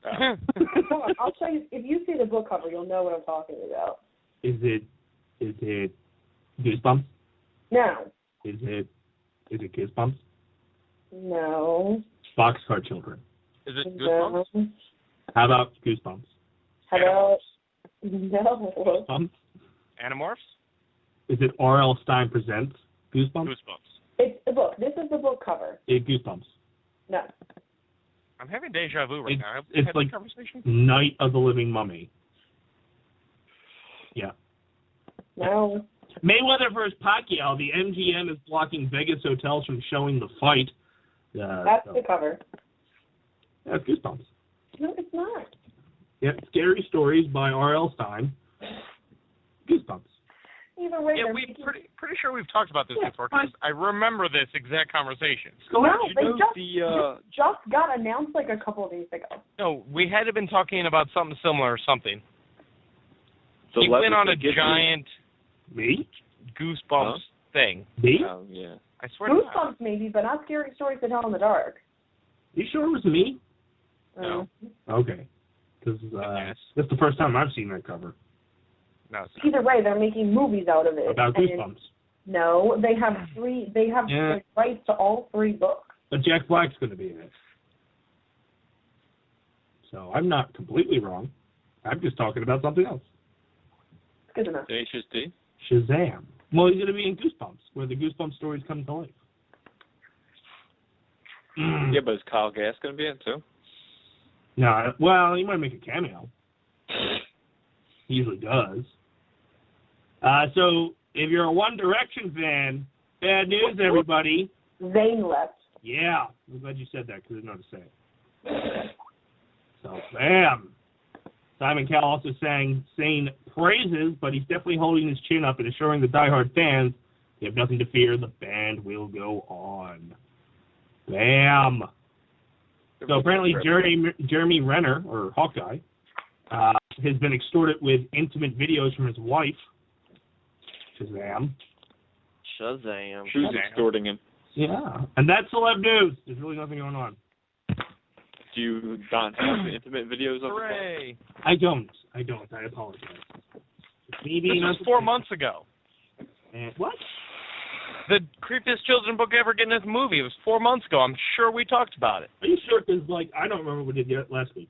Come on, I'll show you. If you see the book cover, you'll know what I'm talking about. Is it Goosebumps? No. Is it Goosebumps? No. Boxcar Children. Is it Goosebumps? No. How about Goosebumps? How about no? Goosebumps? Animorphs? Is it R.L. Stein Presents Goosebumps? Goosebumps. It's the book. This is the book cover. Goosebumps. No. I'm having deja vu right now. It's had like this conversation? Night of the Living Mummy. Yeah. No. Mayweather versus Pacquiao. The MGM is blocking Vegas hotels from showing the fight. That's the cover. That's Goosebumps. No, it's not. Yep. Scary Stories by R.L. Stein. Goosebumps. Either way, Yeah, they're we making- pretty sure we've talked about this before, because I remember this exact conversation. No, they just got announced like a couple of days ago. No, we had been talking about something similar or something. The He went on a Leprechaun. giant Me? Goosebumps thing. Me? Oh, yeah. I swear to God. Goosebumps maybe, but not Scary Stories to Tell in the Dark. You sure it was me? No. Okay. Because that's the first time I've seen that cover. No. Either way, they're making movies out of it. About and Goosebumps. No, they have 3. They have the rights to all 3 books. But Jack Black's going to be in it. So I'm not completely wrong. I'm just talking about something else. Good enough. Tenacious D. Shazam. Well, he's going to be in Goosebumps, where the Goosebumps stories come to life. Yeah, but is Kyle Gass going to be in too? No, well, he might make a cameo. He usually does. So, if you're a One Direction fan, bad news, everybody. Zayn left. Yeah, I'm glad you said that because I didn't know how to say it. So, bam. Simon Cowell also sang praises, but he's definitely holding his chin up and assuring the diehard fans they have nothing to fear. The band will go on. Bam. So apparently Jeremy Renner, or Hawkeye, has been extorted with intimate videos from his wife. Shazam. Shazam. She's extorting him. Yeah. And that's celeb news. There's really nothing going on. Do you not have the intimate videos of Hooray! I don't. I apologize. Me being This was 4 months ago. And what? The creepiest children's book ever getting this movie. It was 4 months ago. I'm sure we talked about it. Are you sure? Because, I don't remember what we did last week.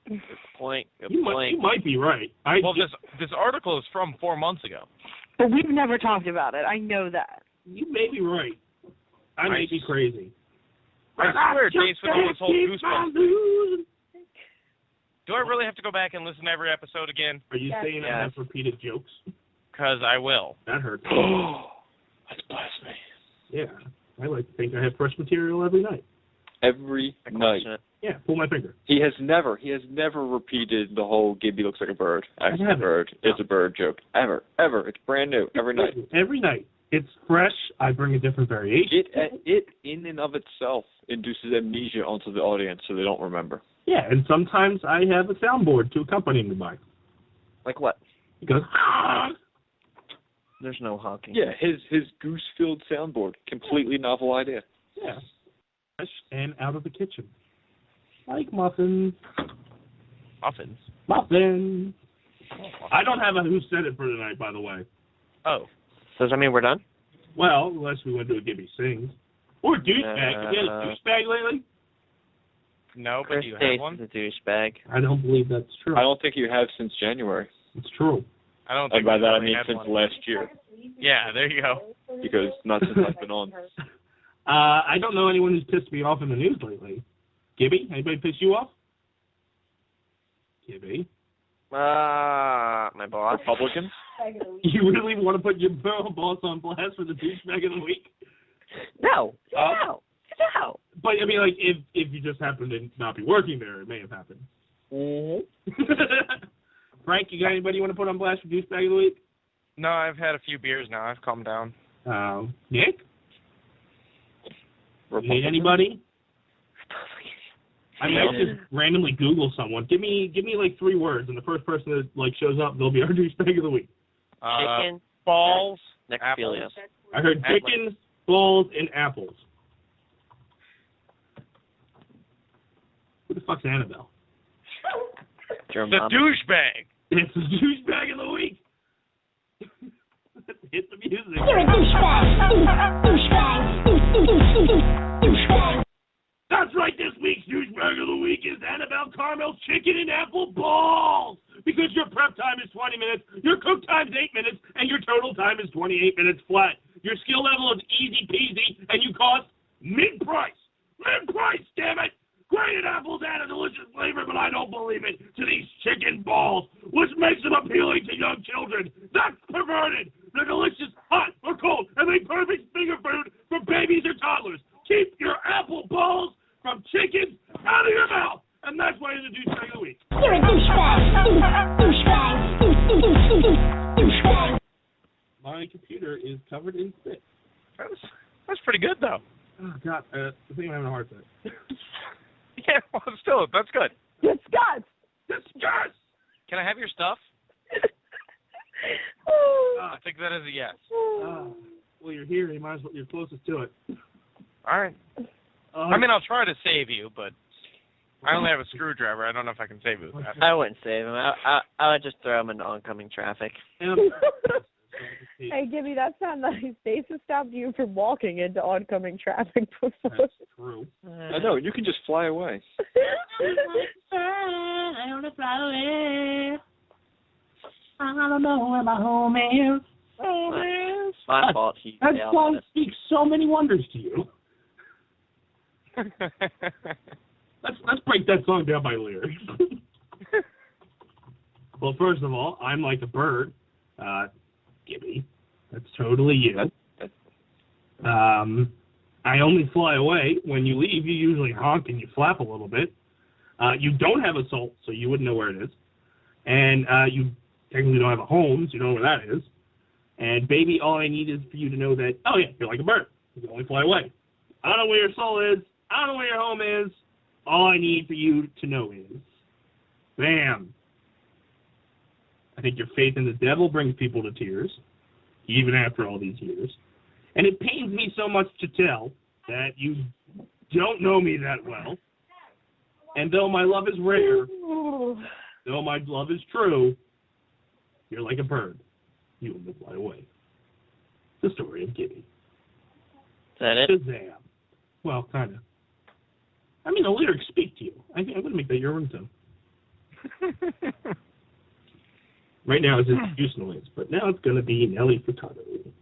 Good point. You might be right. This article is from 4 months ago. But we've never talked about it. I know that. You may be right. I may be crazy. I swear, Dace, with all this whole Goosebumps. Do I really have to go back and listen to every episode again? Are you saying I have repeated jokes? Because I will. That hurts. That's blasphemy. Yeah. I like to think I have fresh material every night. Every night. Yeah, pull my finger. He has never repeated the whole Gibby looks like a bird. Actually, a bird. It's a bird joke. Ever. It's brand new. Every night. Every night. It's fresh. I bring a different variation. It in and of itself induces amnesia onto the audience so they don't remember. Yeah, and sometimes I have a soundboard to accompany me by. Like what? It goes, There's no honking. Yeah, his goose-filled soundboard. Completely novel idea. Yeah. Fresh and out of the kitchen. Like muffins. Muffins? Muffins. I don't have a Who Said It for tonight, by the way. Oh. Does that mean we're done? Well, unless we want to do a Gibby Sings. Or douchebag. You get a douchebag lately? No, but Chris do you Dace have one? is a douchebag. I don't believe that's true. I don't think you have since January. It's true. I don't And think by we've that I really mean had since one. last year. Yeah, there you go. Because not since I've been on. I don't know anyone who's pissed me off in the news lately. Gibby? Anybody piss you off? Gibby? My boss. Republicans? You really want to put your boss on blast for the douchebag of the week? No. No. But, I mean, like, if you just happen to not be working there, it may have happened. Mm-hmm. Frank, you got anybody you want to put on blast for douchebag of the week? No, I've had a few beers now. I've calmed down. Nick? You hate anybody? I mean, I just randomly Google someone. Give me like 3 words, and the first person that like shows up, they'll be our douchebag of the week. Chicken. Balls. Necrophilia. Apples. I heard chicken, balls, and apples. Who the fuck's Annabelle? Your The mom. douchebag. It's the douchebag of the week. Hit the music. You're a douchebag. That's right, this week's douchebag of the week is Annabelle Carmel's chicken and apple balls. Because your prep time is 20 minutes, your cook time is 8 minutes, and your total time is 28 minutes flat. Your skill level is easy peasy, and you cost mid-price. Mid-price, damn it! Grated apples add a delicious flavor, but I don't believe it, to these chicken balls, which makes them appealing to young children. That's perverted. They're delicious, hot or cold, and make perfect finger food for babies or toddlers. Keep your apple balls from chickens out of your mouth. And that's why you're the douchebag of the week. You're a douchebag. My computer is covered in spit. That's pretty good, though. Oh, God. I think I'm having a heart attack. Yeah, well, still, that's good. Disgust. Disgust! Can I have your stuff? I think that is a yes. Well, you're here. You might as well. You're closest to it. All right. I mean, I'll try to save you, but I only have a screwdriver. I don't know if I can save you. I wouldn't save him. I would just throw him into oncoming traffic. Hey, Gibby, that sounds nice. Dace has stopped you from walking into oncoming traffic before. That's true. I know. You can just fly away. I want to fly away. I don't know where my home is. My fault. That song speaks so many wonders to you. Let's break that song down by lyrics. Well, first of all, I'm like a bird. Gibby. That's totally you. I only fly away. When you leave, you usually honk and you flap a little bit. You don't have a soul, so you wouldn't know where it is. And you technically don't have a home, so you don't know where that is. And, baby, all I need is for you to know that, oh, yeah, you're like a bird. You can only fly away. I don't know where your soul is. I don't know where your home is. All I need for you to know is, bam. I think your faith in the devil brings people to tears, even after all these years. And it pains me so much to tell that you don't know me that well. And though my love is rare, though my love is true, you're like a bird. You will fly away. The story of Gibby. Is that it? Shazam. Well, kind of. I mean, the lyrics speak to you. I'm going to make that your ringtone. Right now it's juice noise, but now it's going to be Nelly Furtado. It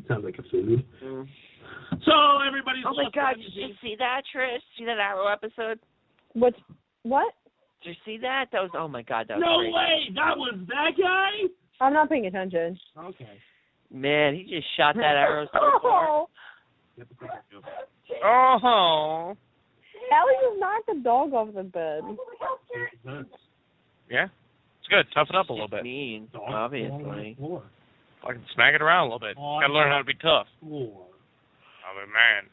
sounds like a food. Mm. So everybody's. Oh my God! Did you see that, Trish? See that Arrow episode? What? Did you see that? That was. Oh my God! That was No great. way! That was that guy? I'm not paying attention. Okay. Man, he just shot that arrow so far. Oh. Ellie just knocked the dog off the bed. Yeah. It's good. Tough it up a little bit. Mean, obviously. I can smack it around a little bit. Gotta learn how to be tough. I mean, man.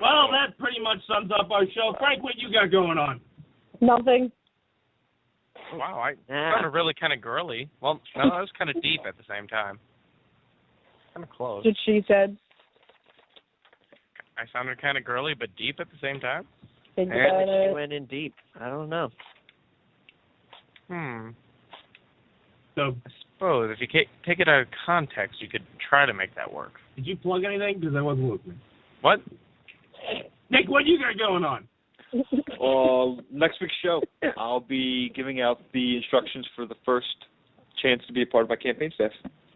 Well, that pretty much sums up our show. Frank, what you got going on? Nothing. Wow, I sounded really kind of girly. Well, no, I was kind of deep at the same time. Kind of close. Did she said? I sounded kind of girly but deep at the same time. Apparently she went in deep. I don't know. So, I suppose if you take it out of context, you could try to make that work. did you plug anything? Because I wasn't listening. What? Nick, what you got going on? Next week's show, I'll be giving out the instructions for the first chance to be a part of my campaign staff.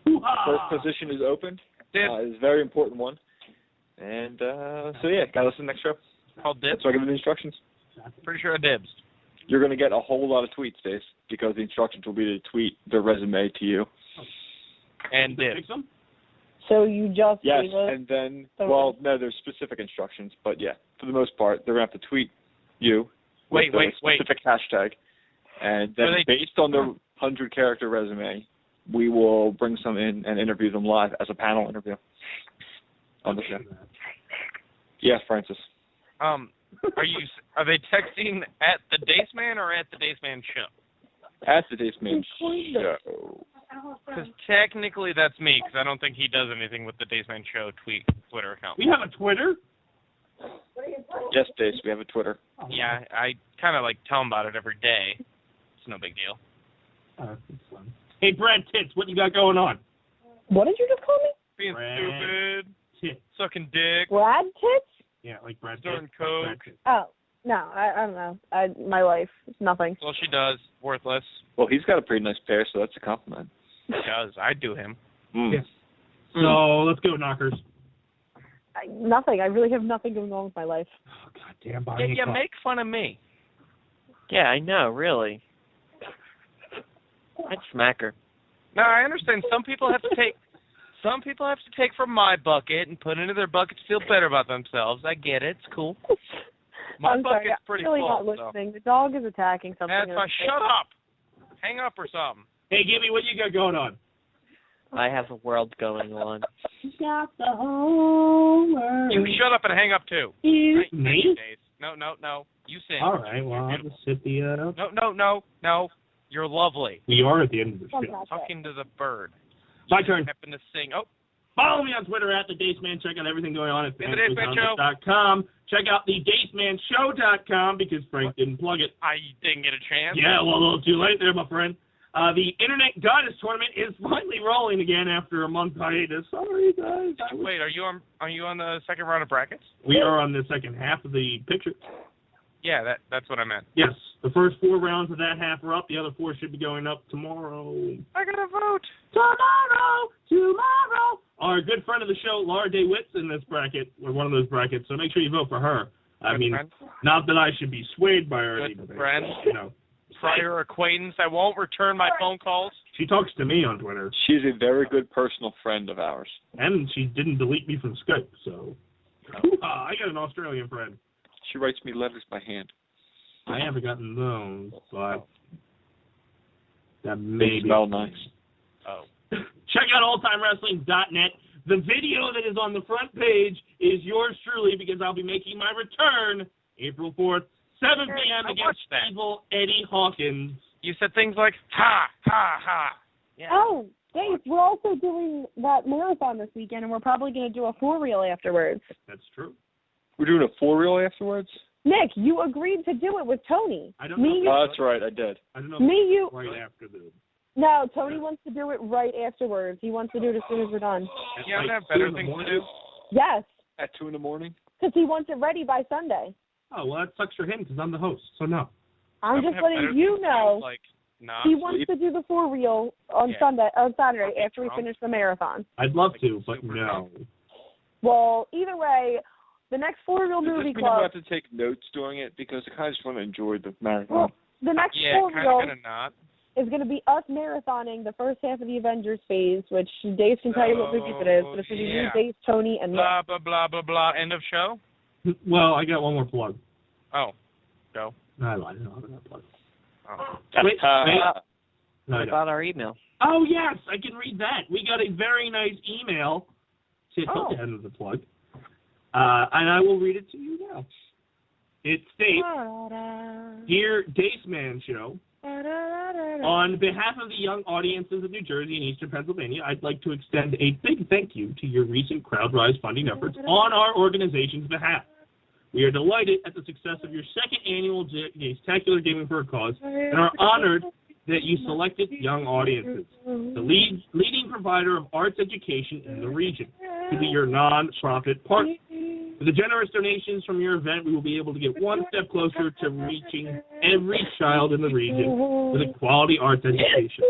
First position is open. It's a very important one. And so, yeah, got to listen to the next show. Called dibs? So I give them the instructions. Pretty sure I dibs. You're going to get a whole lot of tweets, Dace, because the instructions will be to tweet their resume to you. And did. So you just Yes, gave us and then, the- well, no, there's specific instructions, but yeah, for the most part, they're going to have to tweet you with a specific hashtag. And then based on the 100-character resume, we will bring some in and interview them live as a panel interview on the show. Yes, Francis. Are they texting at the Dace Man or at the Dace Man show? At the Dace Man show. Because technically that's me, because I don't think he does anything with the Dace Man show Twitter account. We have a Twitter? Yes, Dace, we have a Twitter. Yeah, I kind of like tell him about it every day. It's no big deal. That's fun. Hey, Brad Tits, what you got going on? What did you just call me? Being Brad stupid, Tits. sucking dick, Brad Tits? Yeah, like Brad Tits. snorting coke. Oh, no, I don't know. My life, it's nothing. That's all she does. Worthless. Well, he's got a pretty nice pair, so that's a compliment. He does. I'd do him. Yes. So, let's go, Knockers. Nothing. I really have nothing going on with my life. Oh, goddamn, Yeah, you make fun of me. Yeah, I know, really. I'd smack her. No, I understand. Some people have to take from my bucket and put into their bucket to feel better about themselves. I get it. It's cool. My I'm sorry. bucket's pretty I'm really full. not listening. The dog is attacking something. That's fine. Shut up. Hang up or something. Hey, Gibby, what you got going on? I have a world going on. Got the whole world. You shut up and hang up too. Me? No. You sing. All right, well, I'll just sit the... No. You're lovely. We are at the end of the show. Talking to the bird. My turn. Happen to sing. Oh. Follow me on Twitter at The Dace Man. Check out everything going on at TheDaceManShow.com. Check out TheDaceManShow.com because Frank didn't plug it. I didn't get a chance. Yeah, well, a little too late there, my friend. The Internet Goddess Tournament is finally rolling again after a month hiatus. Sorry, guys. Wait, are you on the second round of brackets? We are on the second half of the picture. Yeah, that's what I meant. Yes, the first 4 rounds of that half are up. The other 4 should be going up tomorrow. I gotta vote. Tomorrow. Our good friend of the show, Laura DeWitt's in this bracket, or one of those brackets, so make sure you vote for her. Not that I should be swayed by her. Good friend. You know. Prior acquaintance. I won't return my phone calls. She talks to me on Twitter. She's a very good personal friend of ours. And she didn't delete me from Skype, so... I got an Australian friend. She writes me letters by hand. I haven't gotten those, but... That They smell nice. Oh. Check out alltimewrestling.net. The video that is on the front page is yours truly because I'll be making my return April 4th, 7 p.m. against evil Eddie Hawkins. You said things like, ha, ha, ha. Yeah. Oh, Dave, we're also doing that marathon this weekend, and we're probably going to do a 4-reel afterwards. That's true. We're doing a 4-reel afterwards? Nick, you agreed to do it with Tony. I don't know. Oh, that's right, I did. I don't know. You. Right after the... No, Tony wants to do it right afterwards. He wants to do it as soon as we're done. Yeah, I have better things to do. Yes. At 2 in the morning? Because he wants it ready by Sunday. Oh, well, that sucks for him because I'm the host, so no. I'm just letting you know. He wants to do the 4-reel on Saturday after we finish the marathon. I'd love to, but no. Well, either way, the next 4-reel movie Does this mean club. I have to take notes during it? Because I kind of just want to enjoy the marathon. Well, the next Yeah, 4-reel kind of not. is going to be us marathoning the first half of the Avengers phase, which Dave can tell you what movies it is, but it's going to be you, Dave, Tony, and Nick. Blah, blah, blah, blah, blah. End of show? Well, I got one more plug. Oh, go. No, I lied. I don't have that plug. Oh. Wait. No, What about our email? Oh, yes, I can read that. We got a very nice email. See, it's at the end of the plug. And I will read it to you now. It states, Dear Dace Man Show, on behalf of the young audiences of New Jersey and Eastern Pennsylvania, I'd like to extend a big thank you to your recent CrowdRise funding efforts on our organization's behalf. We are delighted at the success of your second annual Spectacular Gaming for a Cause and are honored that you selected young audiences, the leading provider of arts education in the region, to be your non-profit partner. With the generous donations from your event, we will be able to get one step closer to reaching every child in the region with a quality arts education.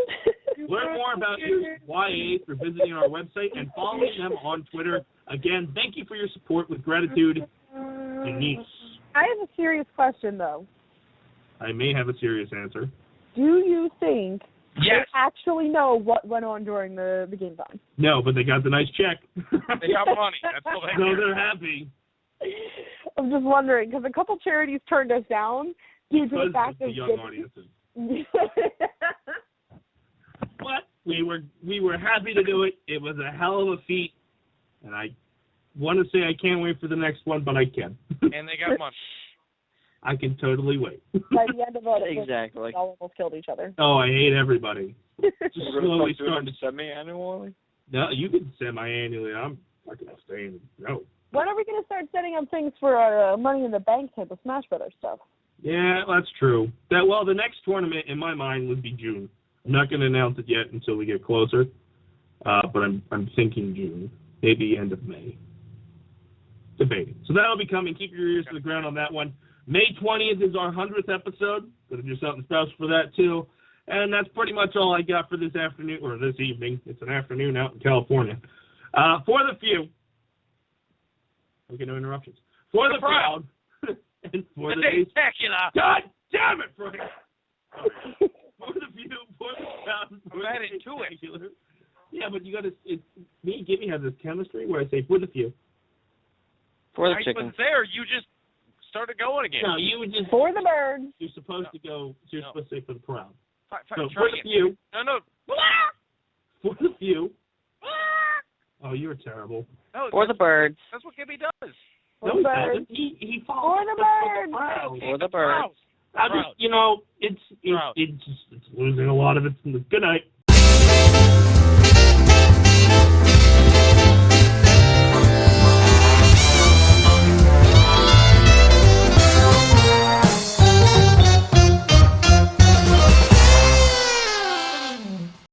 Learn more about your YA through visiting our website and following them on Twitter. Again, thank you for your support. With gratitude, Denise. I have a serious question, though. I may have a serious answer. Do you think they actually know what went on during the game time? No, but they got the nice check. They got money. That's all they So they're happy. I'm just wondering, because a couple charities turned us down due to the fact the of young audiences. But we were happy to do it. It was a hell of a feat, and I want to say I can't wait for the next one, but I can. And they got money. I can totally wait. By the end of it, Exactly. they all almost killed each other. Oh, I hate everybody. Just We're slowly going to starting to. semi-annually? No, you can semi-annually. I'm not going to stay in. No. When are we going to start setting up things for our Money in the Bank type of Smash Brothers stuff? Yeah, that's true. The next tournament in my mind would be June. I'm not going to announce it yet until we get closer, but I'm thinking June, maybe end of May. Debating. So that'll be coming. Keep your ears to the ground on that one. May 20th is our 100th episode. Going to do something special for that too. And that's pretty much all I got for this afternoon or this evening. It's an afternoon out in California. For the few. Okay, no interruptions. For the proud. And for the spectacular. God damn it, Frank. For the few, for the proud, for I'm the added to it. spectacular. Yeah, but you got to. Me and Gibby have this chemistry where I say for the few. For the I chicken. was there. You just started going again. No, you would just. For the birds. You're supposed to go. You're supposed to say for the proud. Fine, So try for the again. few. No. For the few. Oh, you're terrible. No, For the birds. That's what Gibby does. No, he doesn't. He follows For the birds. proud. For the birds. I just, it's losing a lot of its. Good night.